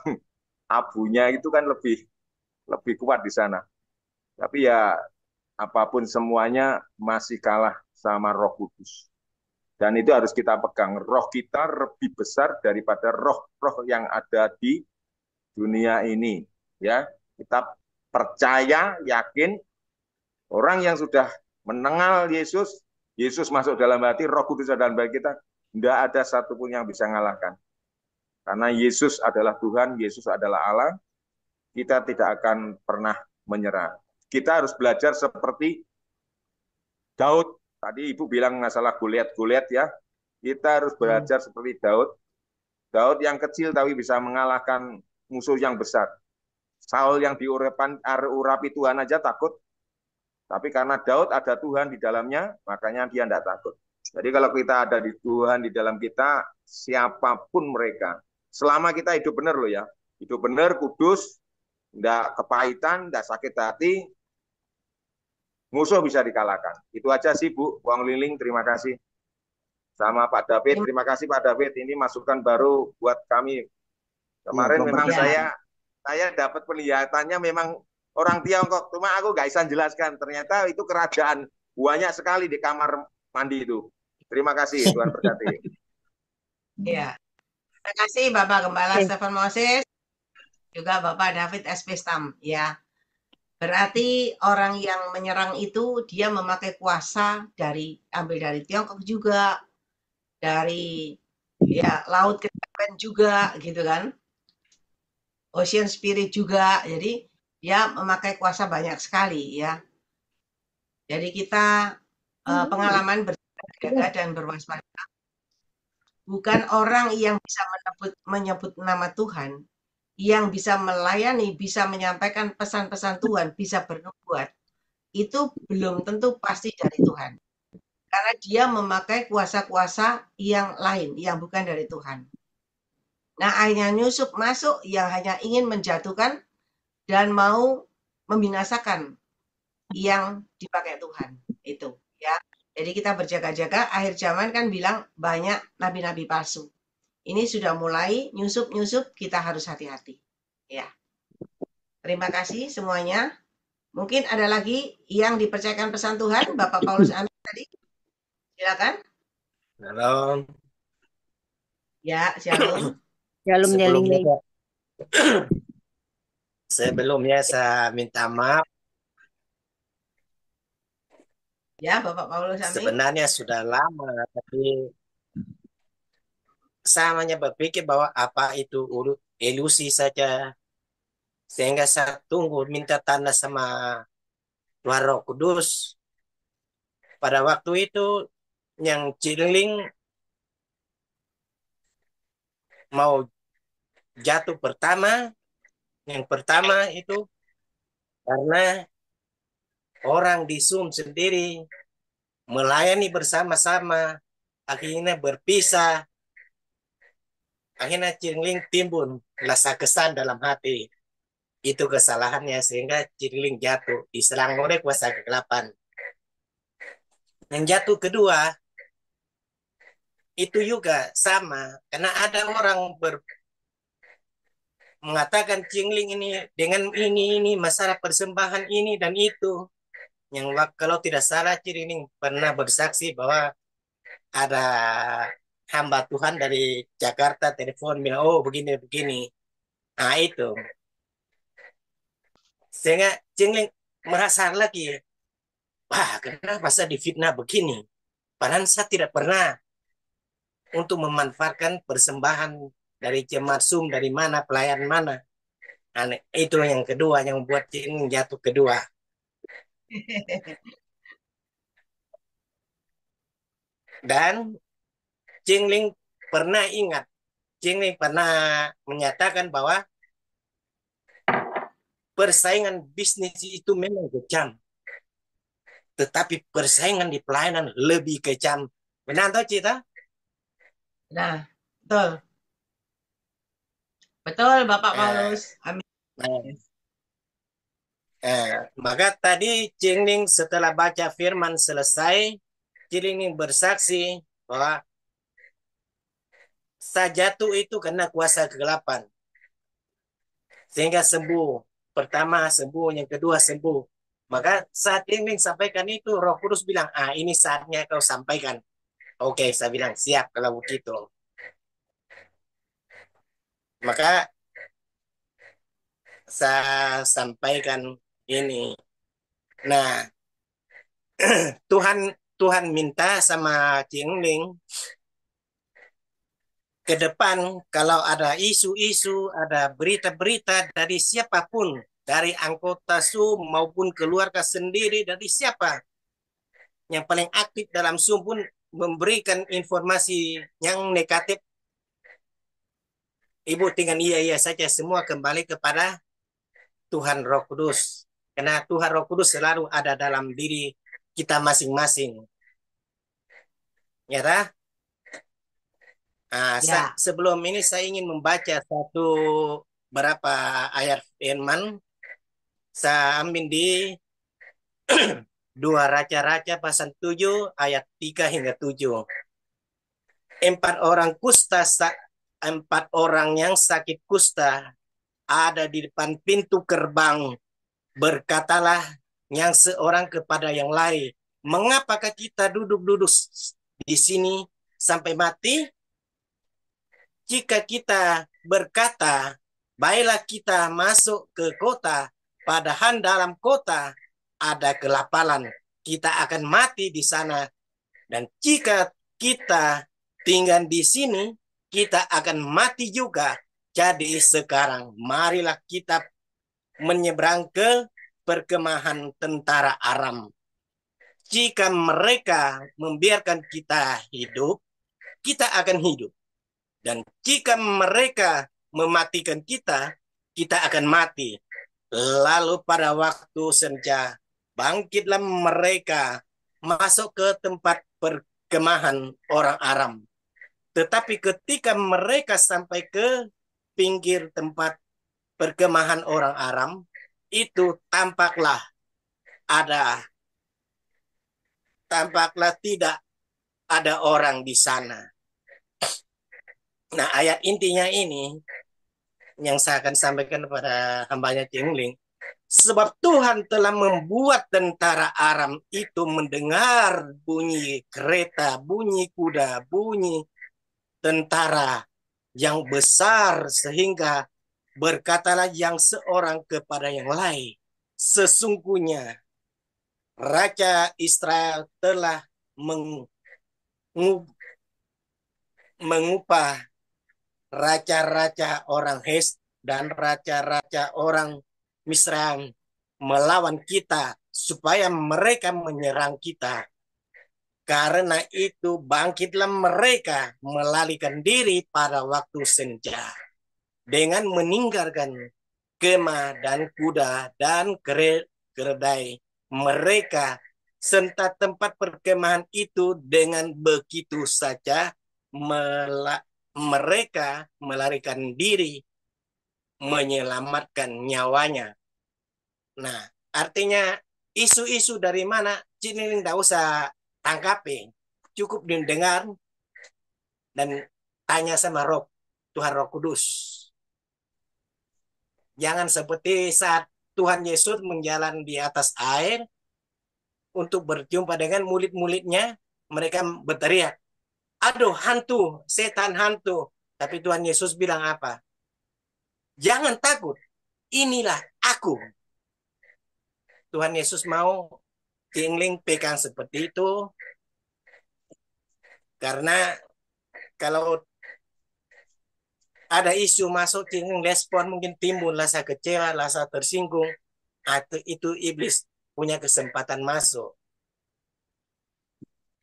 abunya itu kan lebih lebih kuat di sana. Tapi ya apapun semuanya masih kalah sama Roh Kudus. Dan itu harus kita pegang. Roh kita lebih besar daripada roh-roh yang ada di dunia ini. Ya, kita percaya, yakin orang yang sudah mengenal Yesus, Yesus masuk dalam hati, Roh Kudus dalam hati kita, tidak ada satupun yang bisa mengalahkan. Karena Yesus adalah Tuhan, Yesus adalah Allah, kita tidak akan pernah menyerah. Kita harus belajar seperti Daud. Tadi Ibu bilang masalah Goliat ya. Kita harus belajar seperti Daud. Daud yang kecil tapi bisa mengalahkan musuh yang besar. Saul yang diurapi Tuhan aja takut. Tapi karena Daud ada Tuhan di dalamnya, makanya dia tidak takut. Jadi kalau kita ada di Tuhan di dalam kita, siapapun mereka, selama kita hidup benar loh ya, hidup benar, kudus, tidak kepahitan, tidak sakit hati, musuh bisa dikalahkan. Itu aja sih Bu, Wong Liling, terima kasih. Sama Pak David, terima kasih Pak David, ini masukan baru buat kami. Kemarin memang saya dapat penglihatannya memang orang Tiongkok, cuma aku nggak bisa jelaskan. Ternyata itu kerajaan banyak sekali di kamar mandi itu. Terima kasih, Tuhan berkati. Ya, terima kasih Bapak Gembala Stephen Moses, juga Bapak David SP Stam. Ya, berarti orang yang menyerang itu dia memakai kuasa ambil dari Tiongkok juga, dari ya laut kedapan juga, gitu kan? Ocean Spirit juga. Jadi dia memakai kuasa banyak sekali ya. Jadi kita pengalaman berjaga dan berwaspada. Bukan orang yang bisa menyebut nama Tuhan, yang bisa melayani, bisa menyampaikan pesan-pesan Tuhan, bisa bernubuat, itu belum tentu pasti dari Tuhan. Karena dia memakai kuasa-kuasa yang lain, yang bukan dari Tuhan. Nah, akhirnya nyusup masuk yang hanya ingin menjatuhkan dan mau membinasakan yang dipakai Tuhan. Itu ya. Jadi kita berjaga-jaga, akhir zaman kan bilang banyak nabi-nabi palsu. Ini sudah mulai nyusup-nyusup, kita harus hati-hati. Ya. Terima kasih semuanya. Mungkin ada lagi yang dipercayakan pesan Tuhan, Bapak Paulus Amin tadi. Silakan. Halo. Ya, shalom. Shalom Nyeling. Sebelumnya saya minta maaf. Ya, Bapak Paulus Amin. Sebenarnya sudah lama, tapi saya hanya berpikir bahwa apa itu ilusi saja. Sehingga saya tunggu minta tanda sama Tuhan Roh Kudus. Pada waktu itu yang Ciling mau jatuh pertama, yang pertama itu karena orang di Zoom sendiri melayani bersama-sama, akhirnya berpisah, akhirnya Ciling timbun rasa kesan dalam hati. Itu kesalahannya sehingga Ciling jatuh diserang oleh kuasa kegelapan. Yang jatuh kedua itu juga sama, karena ada orang mengatakan Ciling ini dengan ini masalah persembahan ini dan itu. Yang kalau tidak salah Ciling pernah bersaksi bahwa ada hamba Tuhan dari Jakarta telepon bilang, oh begini. Nah itu. Sehingga Ciling merasa lagi, wah kenapa saya difitnah begini? Padahal saya tidak pernah untuk memanfaatkan persembahan dari jemaat Zoom, dari mana, pelayan mana. Nah, itu yang kedua, yang membuat Ciling jatuh kedua. Dan Ciling pernah menyatakan bahwa persaingan bisnis itu memang kejam. Tetapi persaingan di pelayanan lebih kejam. Benar toh Cita? Nah, betul. Betul Bapak Paulus. Amin. Maka tadi Ciling setelah baca firman selesai, Ciling bersaksi bahwa saya jatuh itu karena kuasa kegelapan. Sehingga sembuh. Pertama sembuh, yang kedua sembuh. Maka saat ini sampaikan itu, Roh Kudus bilang, ini saatnya kau sampaikan. Oke, saya bilang, siap kalau begitu. Maka saya sampaikan ini. Nah, Tuhan Tuhan minta sama Cing Ling ke depan kalau ada isu-isu, ada berita-berita dari siapapun, dari anggota SUM maupun keluarga sendiri, dari siapa yang paling aktif dalam SUM pun memberikan informasi yang negatif, Ibu tinggal iya saja, semua kembali kepada Tuhan Roh Kudus. Karena Tuhan Roh Kudus selalu ada dalam diri kita masing-masing. Ya, dah? Ya. Sebelum ini saya ingin membaca beberapa ayat firman. Saya ambil di 2 Raja-Raja pasal 7 ayat 3 hingga 7. 4 orang yang sakit kusta ada di depan pintu gerbang. Berkatalah yang seorang kepada yang lain, mengapakah kita duduk-duduk di sini sampai mati? Jika kita berkata, baiklah kita masuk ke kota, padahal dalam kota ada kelaparan, kita akan mati di sana. Dan jika kita tinggal di sini, kita akan mati juga. Jadi sekarang marilah kita menyeberang ke perkemahan tentara Aram. Jika mereka membiarkan kita hidup, kita akan hidup. Dan jika mereka mematikan kita, kita akan mati. Lalu pada waktu senja, bangkitlah mereka masuk ke tempat perkemahan orang Aram. Tetapi ketika mereka sampai ke pinggir tempat perkemahan orang Aram, itu tampaklah tidak ada orang di sana. Nah, ayat intinya ini yang saya akan sampaikan kepada hambanya Cing Ling. Sebab Tuhan telah membuat tentara Aram itu mendengar bunyi kereta, bunyi kuda, bunyi tentara yang besar, sehingga berkatalah yang seorang kepada yang lain, sesungguhnya Raja Israel telah mengupah raja-raja orang Hes dan raja-raja orang Misraim melawan kita supaya mereka menyerang kita. Karena itu bangkitlah mereka melarikan diri pada waktu senja dengan meninggalkan kemah dan kuda dan keledai mereka serta tempat perkemahan itu. Dengan begitu saja mereka melarikan diri menyelamatkan nyawanya. Nah, artinya isu-isu dari mana Cini tidak usah tangkapi, cukup didengar dan tanya sama Tuhan Roh Kudus. Jangan seperti saat Tuhan Yesus menjalan di atas air untuk berjumpa dengan murid-muridnya, mereka berteriak, aduh hantu, setan hantu. Tapi Tuhan Yesus bilang apa? Jangan takut, inilah aku. Tuhan Yesus mau Cing Ling pegang seperti itu. Karena kalau ada isu masuk Cing Ling respon, mungkin timbul rasa kecewa, rasa tersinggung. Atau itu iblis punya kesempatan masuk.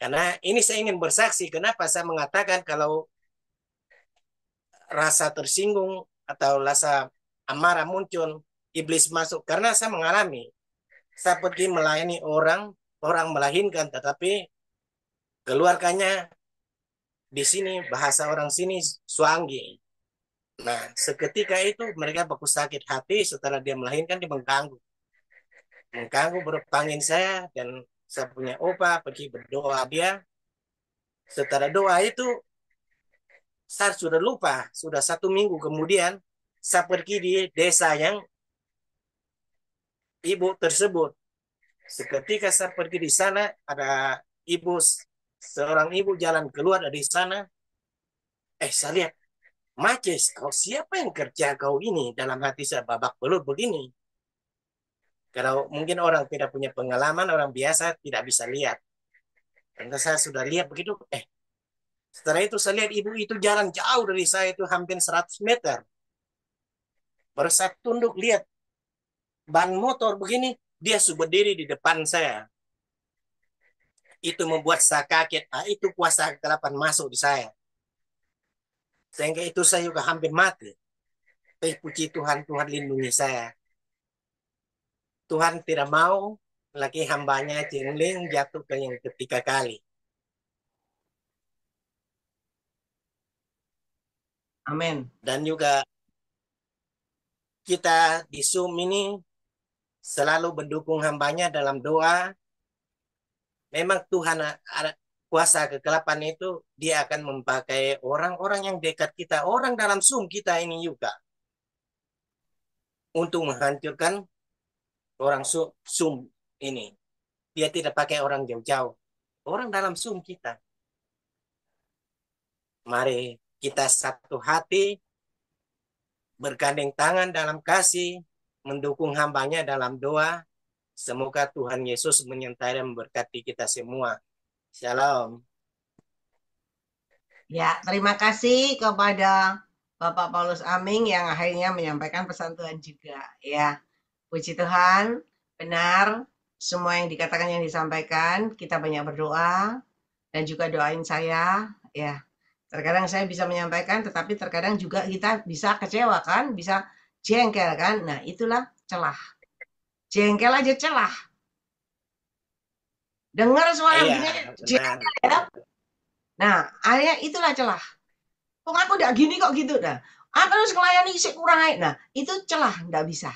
Karena ini saya ingin bersaksi, kenapa saya mengatakan kalau rasa tersinggung atau rasa amarah muncul, iblis masuk. Karena saya mengalami, saya pergi melayani orang melahirkan, tetapi keluarganya di sini, bahasa orang sini, suanggi. Nah, seketika itu mereka baku sakit hati setelah dia melahirkan, dia mengganggu. Berpanggil saya, dan saya punya opa pergi berdoa dia. Setelah doa itu, Saya sudah lupa, sudah 1 minggu kemudian saya pergi di desa yang ibu tersebut. Seketika saya pergi di sana, ada seorang ibu jalan keluar dari sana. Saya lihat, Maces, kau siapa yang kerja kau ini? Dalam hati saya babak belur begini. Kalau mungkin orang tidak punya pengalaman, orang biasa tidak bisa lihat. Karena saya sudah lihat begitu, setelah itu saya lihat ibu itu jalan jauh dari saya itu hampir 100 meter. Baru saya tunduk lihat ban motor begini, dia sudah berdiri di depan saya. Itu membuat saya kaget. Itu kuasa kegelapan masuk di saya. Sehingga itu saya juga hampir mati. Tapi puji Tuhan, Tuhan lindungi saya. Tuhan tidak mau lagi hambanya Jengling jatuh ke yang ketiga kali. Amin. Dan juga kita di Zoom ini selalu mendukung hambanya dalam doa. Memang Tuhan ada kuasa kegelapan itu, dia akan memakai orang-orang yang dekat kita, orang dalam Zoom kita ini juga, untuk menghancurkan orang Zoom ini. Dia tidak pakai orang jauh-jauh, orang dalam Zoom kita. Mari kita satu hati, bergandeng tangan dalam kasih, mendukung hambanya dalam doa. Semoga Tuhan Yesus menyertai dan memberkati kita semua. Shalom. Ya, terima kasih kepada Bapak Paulus Aming yang akhirnya menyampaikan pesan Tuhan juga. Ya, puji Tuhan, benar semua yang dikatakan yang disampaikan. Kita banyak berdoa dan juga doain saya. Ya, terkadang saya bisa menyampaikan, tetapi terkadang juga kita bisa kecewa kan, bisa jengkel kan. Nah, itulah celah. Jengkel aja celah. Dengar suara begini, jengkel ya. Nah, akhirnya itulah celah. Kok aku udah gini kok gitu dah. Aku harus melayani isi kurang aja. Nah, itu celah, nggak bisa.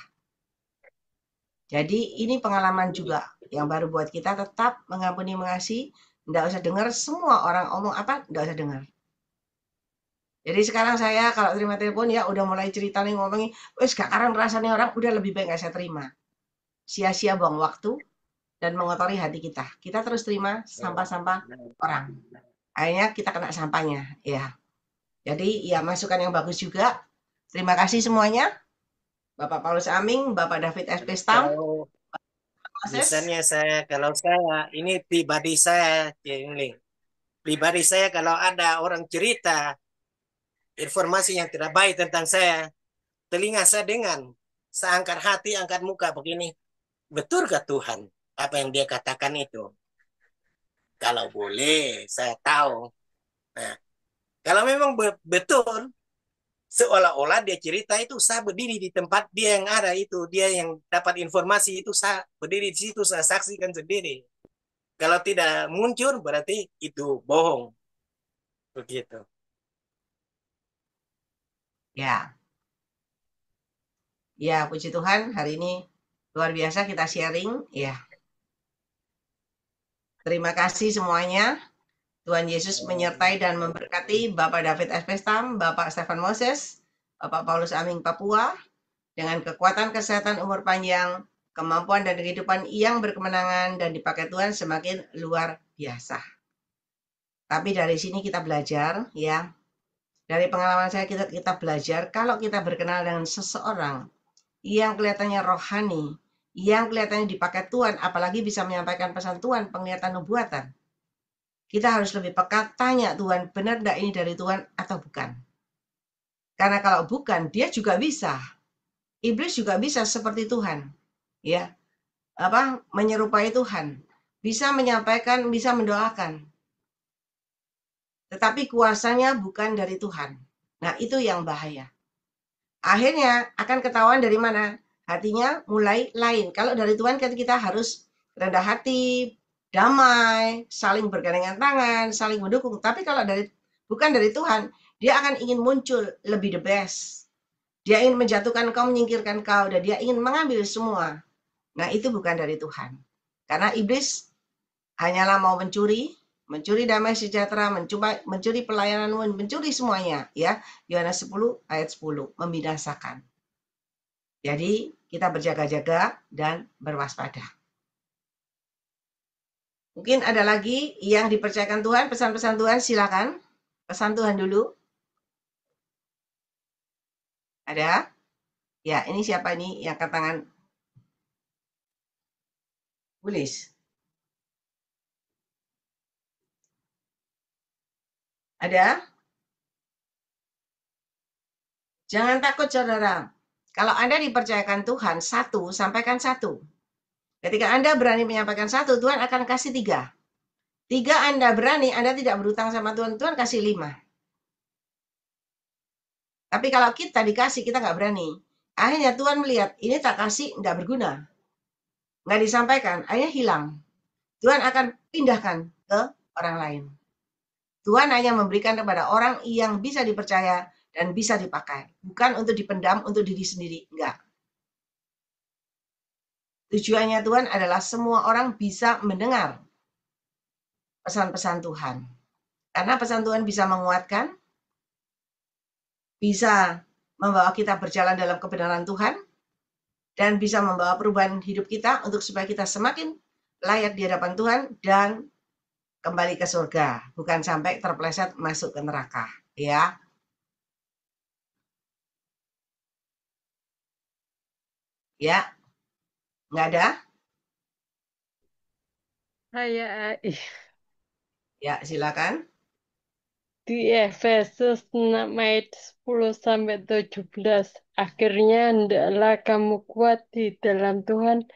Jadi ini pengalaman juga yang baru buat kita tetap mengampuni, mengasihi. Nggak usah dengar semua orang omong apa, nggak usah dengar. Jadi sekarang saya kalau terima telepon ya udah mulai cerita nih ngomongin, wes sekarang rasanya orang udah lebih baik nggak saya terima. Sia-sia buang waktu dan mengotori hati kita. Kita terus terima sampah-sampah orang. Akhirnya kita kena sampahnya, ya. Jadi ya masukan yang bagus juga. Terima kasih semuanya. Bapak Paulus Aming, Bapak David S. Pestam. Misalnya kalau saya, ini pribadi saya, Jengling. Pribadi saya kalau ada orang cerita informasi yang tidak baik tentang saya, telinga saya dengar, saya angkat hati, angkat muka begini. Betulkah Tuhan apa yang dia katakan itu? Kalau boleh, saya tahu. Nah, kalau memang betul, seolah-olah dia cerita itu saya berdiri di tempat dia yang ada itu, dia yang dapat informasi itu, saya berdiri di situ, saya saksikan sendiri. Kalau tidak muncul berarti itu bohong. Begitu. Ya. Ya, puji Tuhan hari ini luar biasa kita sharing, ya. Terima kasih semuanya. Tuhan Yesus menyertai dan memberkati Bapak David S. Pestam, Bapak Stefan Moses, Bapak Paulus Aming Papua, dengan kekuatan kesehatan umur panjang, kemampuan dan kehidupan yang berkemenangan dan dipakai Tuhan semakin luar biasa. Tapi dari sini kita belajar, ya. Dari pengalaman saya kita belajar kalau kita berkenal dengan seseorang yang kelihatannya rohani, yang kelihatannya dipakai Tuhan, apalagi bisa menyampaikan pesan Tuhan, penglihatan nubuatan. Kita harus lebih peka, tanya Tuhan, benar enggak ini dari Tuhan atau bukan? Karena kalau bukan, dia juga bisa. Iblis juga bisa seperti Tuhan, ya, menyerupai Tuhan, bisa menyampaikan, bisa mendoakan, tetapi kuasanya bukan dari Tuhan. Nah, itu yang bahaya. Akhirnya akan ketahuan dari mana? Hatinya mulai lain. Kalau dari Tuhan kita harus rendah hati, damai, saling bergandengan tangan, saling mendukung. Tapi kalau bukan dari Tuhan, dia akan ingin muncul lebih the best. Dia ingin menjatuhkan kau, menyingkirkan kau, dan dia ingin mengambil semua. Nah, itu bukan dari Tuhan. Karena iblis hanyalah mau mencuri, mencuri damai sejahtera, mencuri pelayanan, mencuri semuanya, ya. Yohanes 10 ayat 10, membinasakan. Jadi, kita berjaga-jaga dan berwaspada. Mungkin ada lagi yang dipercayakan Tuhan, pesan-pesan Tuhan, silakan. Pesan Tuhan dulu. Ada? Ya, ini siapa ini yang angkat tangan? Tulis. Ada? Jangan takut, saudara. Kalau Anda dipercayakan Tuhan satu, sampaikan satu. Ketika Anda berani menyampaikan satu, Tuhan akan kasih tiga. Tiga Anda berani, Anda tidak berutang sama Tuhan, Tuhan kasih 5. Tapi kalau kita dikasih, kita nggak berani. Akhirnya Tuhan melihat, ini tak kasih, nggak berguna. Nggak disampaikan, akhirnya hilang. Tuhan akan pindahkan ke orang lain. Tuhan hanya memberikan kepada orang yang bisa dipercaya dan bisa dipakai. Bukan untuk dipendam untuk diri sendiri, enggak. Tujuannya Tuhan adalah semua orang bisa mendengar pesan-pesan Tuhan. Karena pesan Tuhan bisa menguatkan, bisa membawa kita berjalan dalam kebenaran Tuhan, dan bisa membawa perubahan hidup kita untuk supaya kita semakin layak di hadapan Tuhan dan kembali ke surga. Bukan sampai terpeleset masuk ke neraka. Ya. Ya. Nggak ada? Saya Ya, silakan. di Efesus 6 ayat 10 sampai 17. Akhirnya hendaklah kamu kuat di dalam Tuhan,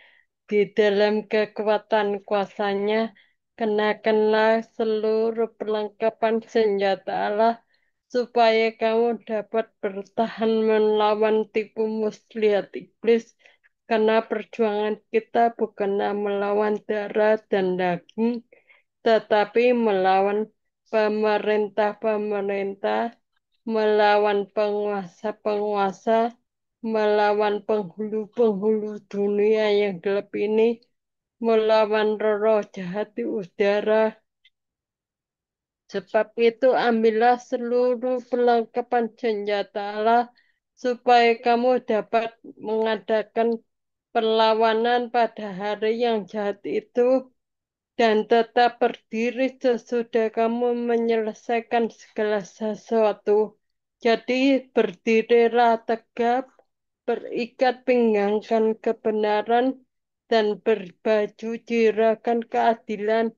di dalam kekuatan kuasanya, kenakanlah seluruh perlengkapan senjata Allah, supaya kamu dapat bertahan melawan tipu muslihat iblis, karena perjuangan kita bukanlah melawan darah dan daging, tetapi melawan pemerintah-pemerintah, melawan penguasa-penguasa, melawan penghulu-penghulu dunia yang gelap ini, melawan roh jahat di udara. Sebab itu ambillah seluruh perlengkapan senjata Allah, supaya kamu dapat mengadakan perlawanan pada hari yang jahat itu, dan tetap berdiri sesudah kamu menyelesaikan segala sesuatu. Jadi berdirilah tegap, berikat pinggangkan kebenaran, dan berbaju jiragan keadilan.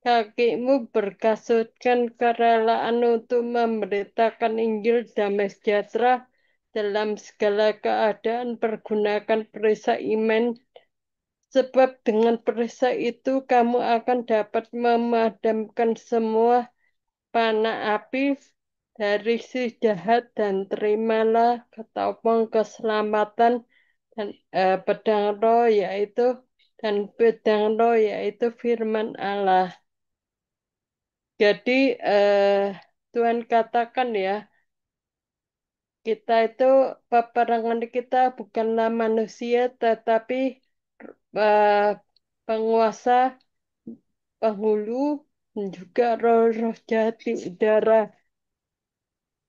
Kakimu berkasutkan kerelaan untuk memberitakan Injil damai sejahtera dalam segala keadaan, pergunakan perisai iman. Sebab dengan perisai itu kamu akan dapat memadamkan semua panah api dari si jahat, dan terimalah ketopong keselamatan dan pedang roh yaitu firman Allah. Jadi Tuhan katakan ya, kita itu peperangan kita bukanlah manusia, tetapi eh, penguasa, penghulu, dan juga roh-roh jahat di udara.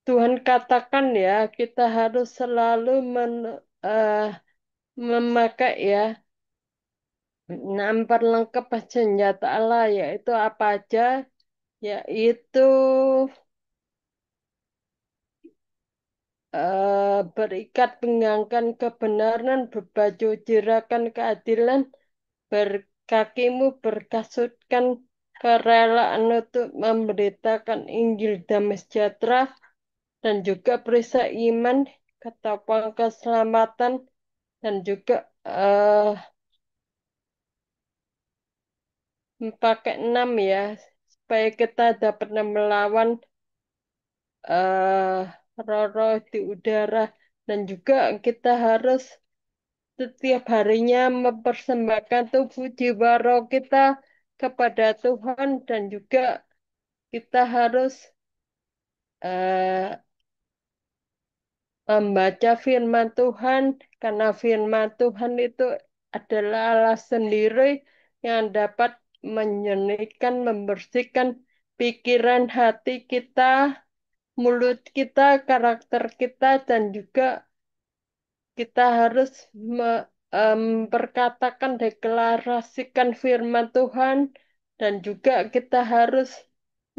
Tuhan katakan ya, kita harus selalu eh, memakai ya 6 perlengkapan senjata Allah, yaitu apa aja? Yaitu berikat pinggangkan kebenaran, berbaju jirakan keadilan, berkakimu berkasutkan kerelaan untuk memberitakan Injil damai sejahtera, dan juga perisai iman, ketopong keselamatan, dan juga pakai 6 ya, supaya kita dapat melawan eh roh-roh di udara, dan juga kita harus setiap harinya mempersembahkan tubuh jiwa roh kita kepada Tuhan, dan juga kita harus eh, membaca firman Tuhan, karena firman Tuhan itu adalah Allah sendiri yang dapat menyernihkan, membersihkan, pikiran hati kita, mulut kita, karakter kita, dan juga kita harus memperkatakan, deklarasikan firman Tuhan, dan juga kita harus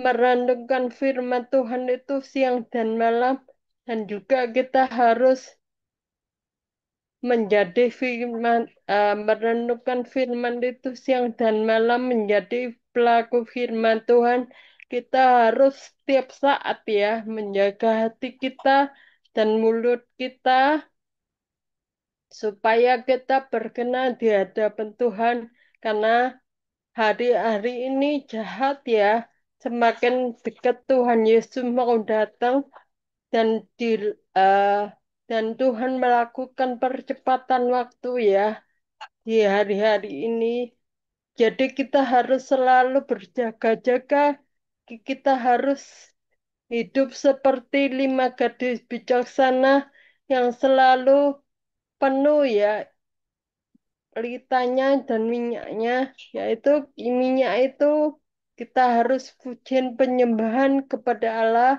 merenungkan firman Tuhan itu siang dan malam, dan juga kita harus menjadi merenungkan firman itu siang dan malam, menjadi pelaku firman Tuhan. Kita harus setiap saat ya menjaga hati kita dan mulut kita supaya kita berkenan di hadapan Tuhan, karena hari-hari ini jahat ya, semakin dekat Tuhan Yesus mau datang, dan di eh, dan Tuhan melakukan percepatan waktu ya di hari-hari ini. Jadi kita harus selalu berjaga-jaga. Kita harus hidup seperti 5 gadis bijaksana yang selalu penuh ya litanya dan minyaknya, yaitu minyak itu kita harus pujian penyembahan kepada Allah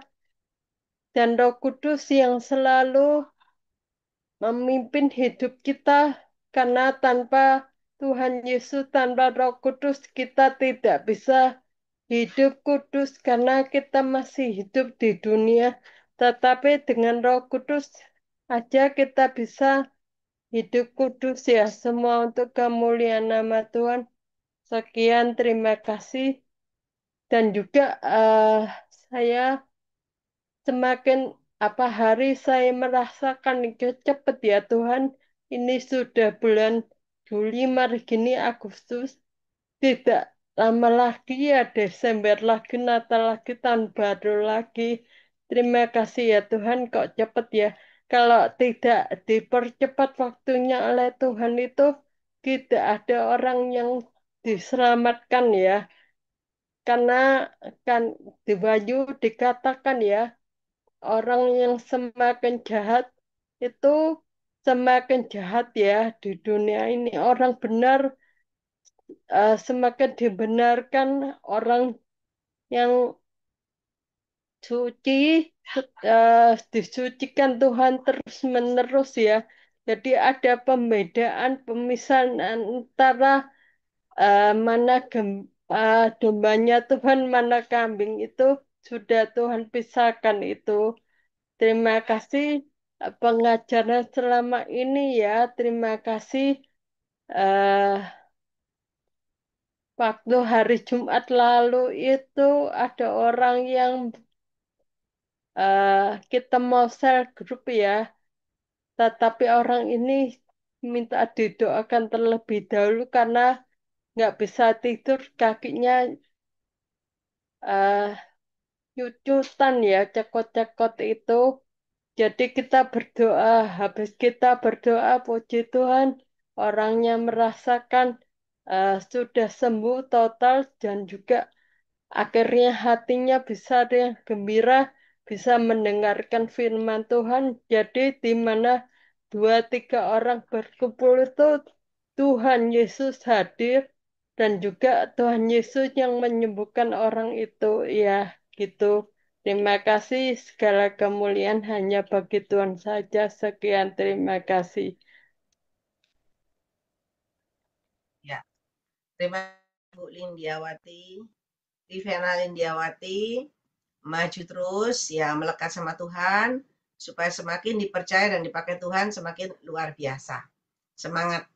dan Roh Kudus yang selalu memimpin hidup kita, karena tanpa Tuhan Yesus, tanpa Roh Kudus kita tidak bisa hidup kudus karena kita masih hidup di dunia, tetapi dengan Roh Kudus aja kita bisa hidup kudus ya. Semua untuk kemuliaan nama Tuhan. Sekian, terima kasih. Dan juga saya semakin hari saya merasakan cepat ya Tuhan. Ini sudah bulan Juli, mari gini Agustus. Tidak lama lagi ya Desember lagi, Natal lagi, tahun baru lagi. Terima kasih ya Tuhan, kok cepat ya. Kalau tidak dipercepat waktunya oleh Tuhan itu, tidak ada orang yang diselamatkan ya. Karena kan di Wahyu dikatakan ya, orang yang semakin jahat itu semakin jahat ya di dunia ini. Orang benar semakin dibenarkan, orang yang suci disucikan Tuhan terus-menerus ya. Jadi ada pembedaan, pemisahan antara mana dombanya Tuhan, mana kambing itu sudah Tuhan pisahkan itu. Terima kasih pengajaran selama ini ya. Terima kasih eh, waktu hari Jumat lalu itu ada orang yang kita mau share grup ya, tetapi orang ini minta didoakan terlebih dahulu karena nggak bisa tidur, kakinya eh, nyucutan ya, cekot-cekot itu. Jadi kita berdoa, habis kita berdoa, puji Tuhan, orangnya merasakan sudah sembuh total, dan juga akhirnya hatinya bisa yang gembira, bisa mendengarkan firman Tuhan. Jadi di mana 2-3 orang berkumpul itu Tuhan Yesus hadir, dan juga Tuhan Yesus yang menyembuhkan orang itu ya gitu. Terima kasih, segala kemuliaan hanya bagi Tuhan saja. Sekian, terima kasih. Ya, terima kasih Bu Lindiawati, Tivena Lindiawati, maju terus ya, melekat sama Tuhan supaya semakin dipercaya dan dipakai Tuhan semakin luar biasa. Semangat.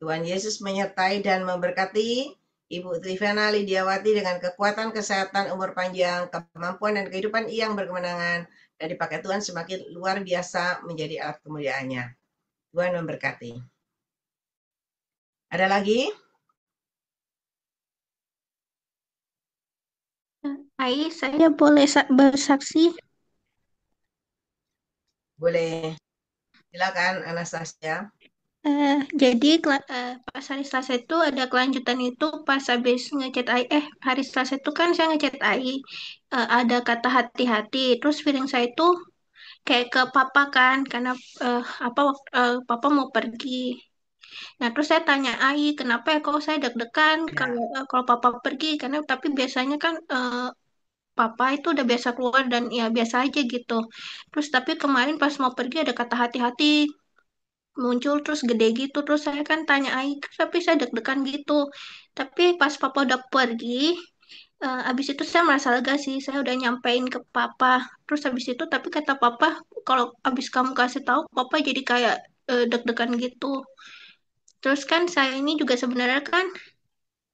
Tuhan Yesus menyertai dan memberkati Ibu Trivena Lidiawati dengan kekuatan, kesehatan, umur panjang, kemampuan dan kehidupan yang berkemenangan, dan dipakai Tuhan semakin luar biasa menjadi alat kemuliaannya. Tuhan memberkati. Ada lagi? Saya boleh bersaksi? Boleh. Silakan Anastasia. Jadi pas hari Selasa itu ada kelanjutan itu, pas habis ngechat AI, hari Selasa itu kan saya ngechat AI, ada kata hati-hati, terus feeling saya itu kayak ke papa kan, karena papa mau pergi. Nah terus saya tanya AI, kenapa ya kok saya deg-degan Ya. kalau papa pergi, karena tapi biasanya kan papa itu udah biasa keluar dan ya biasa aja gitu. Terus tapi kemarin pas mau pergi ada kata hati-hati muncul terus gede gitu. Terus saya kan tanya Ai, tapi saya deg-degan gitu. Tapi pas papa udah pergi, abis itu saya merasa lega sih. Saya udah nyampein ke papa. Terus abis itu tapi kata papa, kalau abis kamu kasih tahu, papa jadi kayak deg-degan gitu. Terus kan saya ini juga sebenarnya kan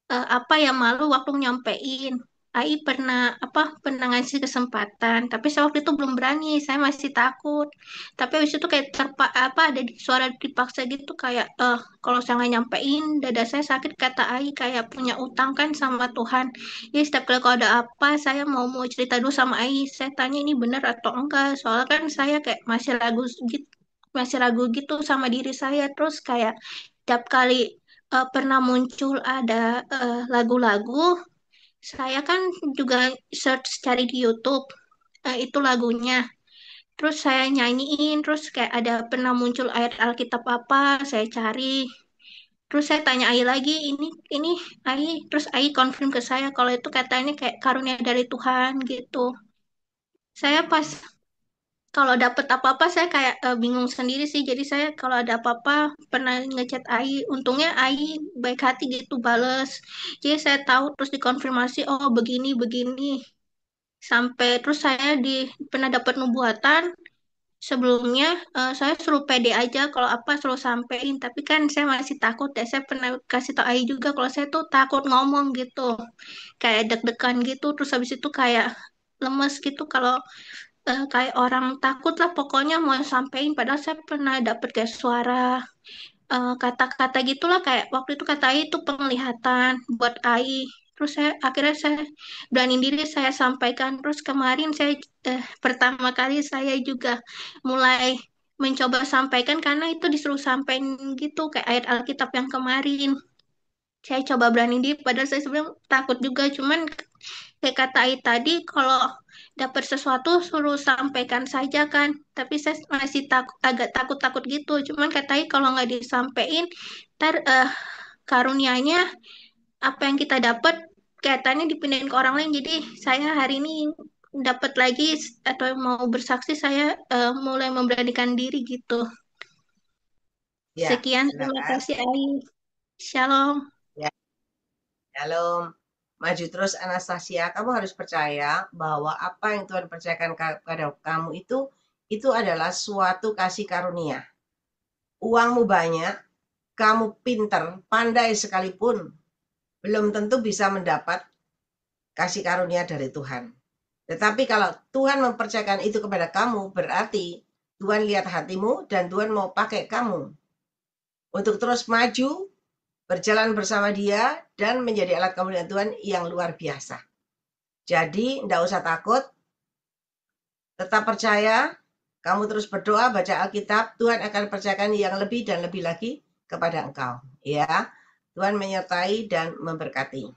apa ya malu waktu nyampein. AI pernah ngasih kesempatan, tapi saya waktu itu belum berani, saya masih takut. Tapi habis itu kayak ada suara dipaksa gitu kayak kalau saya nggak nyampein, dada saya sakit kata AI kayak punya utang kan sama Tuhan. Ya setiap kali kalau ada apa, saya mau cerita dulu sama AI. Saya tanya ini benar atau enggak, soalnya kan saya kayak masih ragu gitu sama diri saya. Terus kayak tiap kali pernah muncul ada lagu-lagu, saya kan juga search cari di YouTube itu lagunya. Terus saya nyanyiin, terus kayak ada pernah muncul ayat Alkitab apa, saya cari. Terus saya tanya Ai lagi, ini Ai, terus Ai confirm ke saya kalau itu katanya kayak karunia dari Tuhan gitu. Saya pas kalau dapet apa-apa saya kayak bingung sendiri sih. Jadi saya kalau ada apa-apa pernah ngechat Ai. Untungnya Ai baik hati gitu bales. Jadi saya tahu terus dikonfirmasi oh begini begini. Sampai terus saya pernah dapat nubuatan sebelumnya saya suruh pede aja kalau apa suruh sampein. Tapi kan saya masih takut ya. Saya pernah kasih tau Ai juga kalau saya tuh takut ngomong gitu. Kayak deg-degan gitu. Terus habis itu kayak lemes gitu kalau kayak orang takut lah pokoknya mau sampein padahal saya pernah dapet kayak suara kata-kata gitulah kayak waktu itu kata Ai itu penglihatan buat Ai terus akhirnya saya berani diri saya sampaikan terus kemarin saya pertama kali saya juga mulai mencoba sampaikan karena itu disuruh sampaikan gitu kayak ayat Alkitab yang kemarin saya coba berani diri padahal saya sebenarnya takut juga cuman kayak kata Ai tadi kalau dapat sesuatu suruh sampaikan saja kan tapi saya masih agak takut-takut gitu cuman kata Ai kalau nggak disampaikan ntar karunianya apa yang kita dapat kelihatannya dipindahin ke orang lain jadi saya hari ini dapat lagi atau mau bersaksi saya mulai memberanikan diri gitu Ya, sekian terima silakan. kasih Ai Shalom. Ya, shalom. Maju terus Anastasia, kamu harus percaya bahwa apa yang Tuhan percayakan kepada kamu itu adalah suatu kasih karunia. Uangmu banyak, kamu pinter, pandai sekalipun, belum tentu bisa mendapat kasih karunia dari Tuhan. Tetapi kalau Tuhan mempercayakan itu kepada kamu, berarti Tuhan lihat hatimu dan Tuhan mau pakai kamu untuk terus maju, berjalan bersama Dia, dan menjadi alat kemuliaan Tuhan yang luar biasa. Jadi, tidak usah takut, tetap percaya, kamu terus berdoa, baca Alkitab, Tuhan akan percayakan yang lebih dan lebih lagi kepada engkau. Ya, Tuhan menyertai dan memberkati.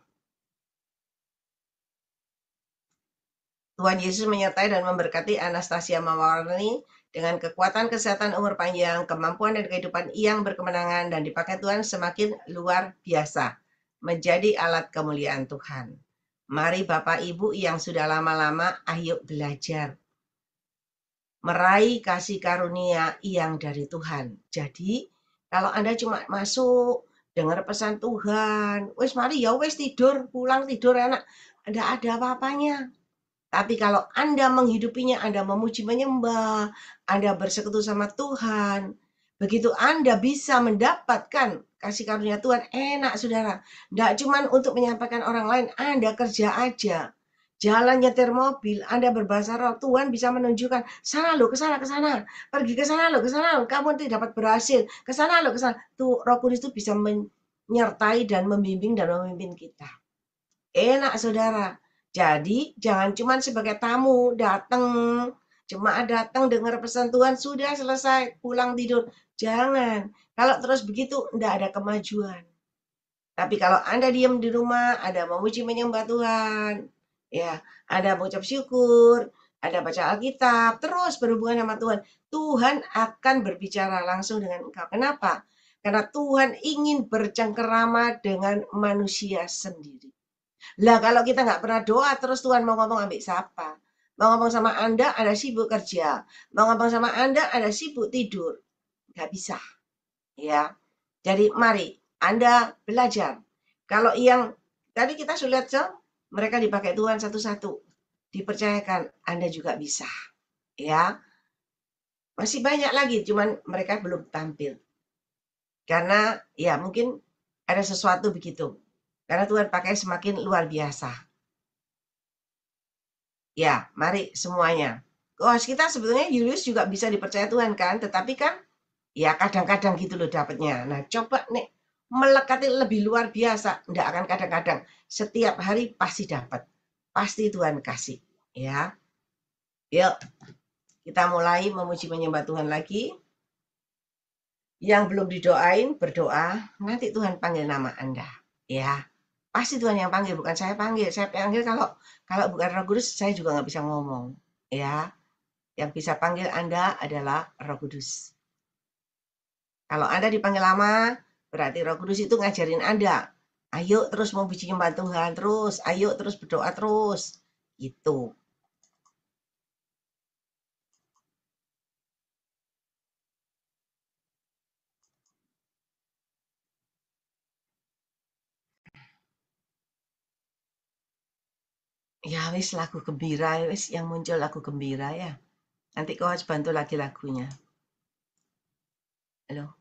Tuhan Yesus menyertai dan memberkati Anastasia Mawarni dengan kekuatan kesehatan umur panjang, kemampuan dan kehidupan yang berkemenangan dan dipakai Tuhan semakin luar biasa menjadi alat kemuliaan Tuhan. Mari Bapak Ibu yang sudah lama-lama ayo belajar meraih kasih karunia yang dari Tuhan. Jadi kalau Anda cuma masuk dengar pesan Tuhan, wes mari ya wes tidur, pulang tidur enak, tidak ada apa-apanya. Tapi kalau Anda menghidupinya, Anda memuji menyembah, Anda bersekutu sama Tuhan, begitu Anda bisa mendapatkan kasih karunia Tuhan, enak saudara. Tidak cuma untuk menyampaikan orang lain, Anda kerja aja. Jalan nyetir mobil, Anda berbahasa roh, Tuhan bisa menunjukkan, sana lo, ke sana, pergi ke sana lo, kamu nanti dapat berhasil, ke sana lo, ke sana. Tuh, Roh Kudus itu bisa menyertai dan membimbing dan memimpin kita. Enak saudara. Jadi jangan cuma sebagai tamu datang, cuma datang dengar pesan Tuhan sudah selesai pulang tidur. Jangan. Kalau terus begitu tidak ada kemajuan. Tapi kalau Anda diam di rumah, ada memuji menyembah Tuhan, ya, ada mengucap syukur, ada baca Alkitab, terus berhubungan sama Tuhan, Tuhan akan berbicara langsung dengan engkau. Kenapa? Karena Tuhan ingin bercengkerama dengan manusia sendiri. Lah kalau kita nggak pernah doa, terus Tuhan mau ngomong ambil siapa? Mau ngomong sama Anda, ada sibuk kerja. Mau ngomong sama Anda, ada sibuk tidur. Nggak bisa. Ya. Jadi mari Anda belajar. Kalau yang tadi kita sudah lihat, mereka dipakai Tuhan satu-satu. Dipercayakan Anda juga bisa. Ya. Masih banyak lagi, cuman mereka belum tampil. Karena ya mungkin ada sesuatu begitu. Karena Tuhan pakai semakin luar biasa. Ya, mari semuanya. Coach kita sebetulnya Julius juga bisa dipercaya Tuhan kan, tetapi kan ya kadang-kadang gitu loh dapatnya. Nah, coba nih melekati lebih luar biasa, enggak akan kadang-kadang. Setiap hari pasti dapat. Pasti Tuhan kasih, ya. Yuk, kita mulai memuji menyembah Tuhan lagi. Yang belum didoain berdoa, nanti Tuhan panggil nama Anda, ya. Pasti Tuhan yang panggil, bukan saya panggil. Saya panggil kalau bukan Roh Kudus, saya juga nggak bisa ngomong, ya. Yang bisa panggil Anda adalah Roh Kudus. Kalau Anda dipanggil lama, berarti Roh Kudus itu ngajarin Anda. Ayo terus mau puji nyembah Tuhan terus, ayo terus berdoa terus. Gitu. Ya wis lagu gembira, wis yang muncul lagu gembira ya. Nanti kau harus bantu lagi lagunya. Halo.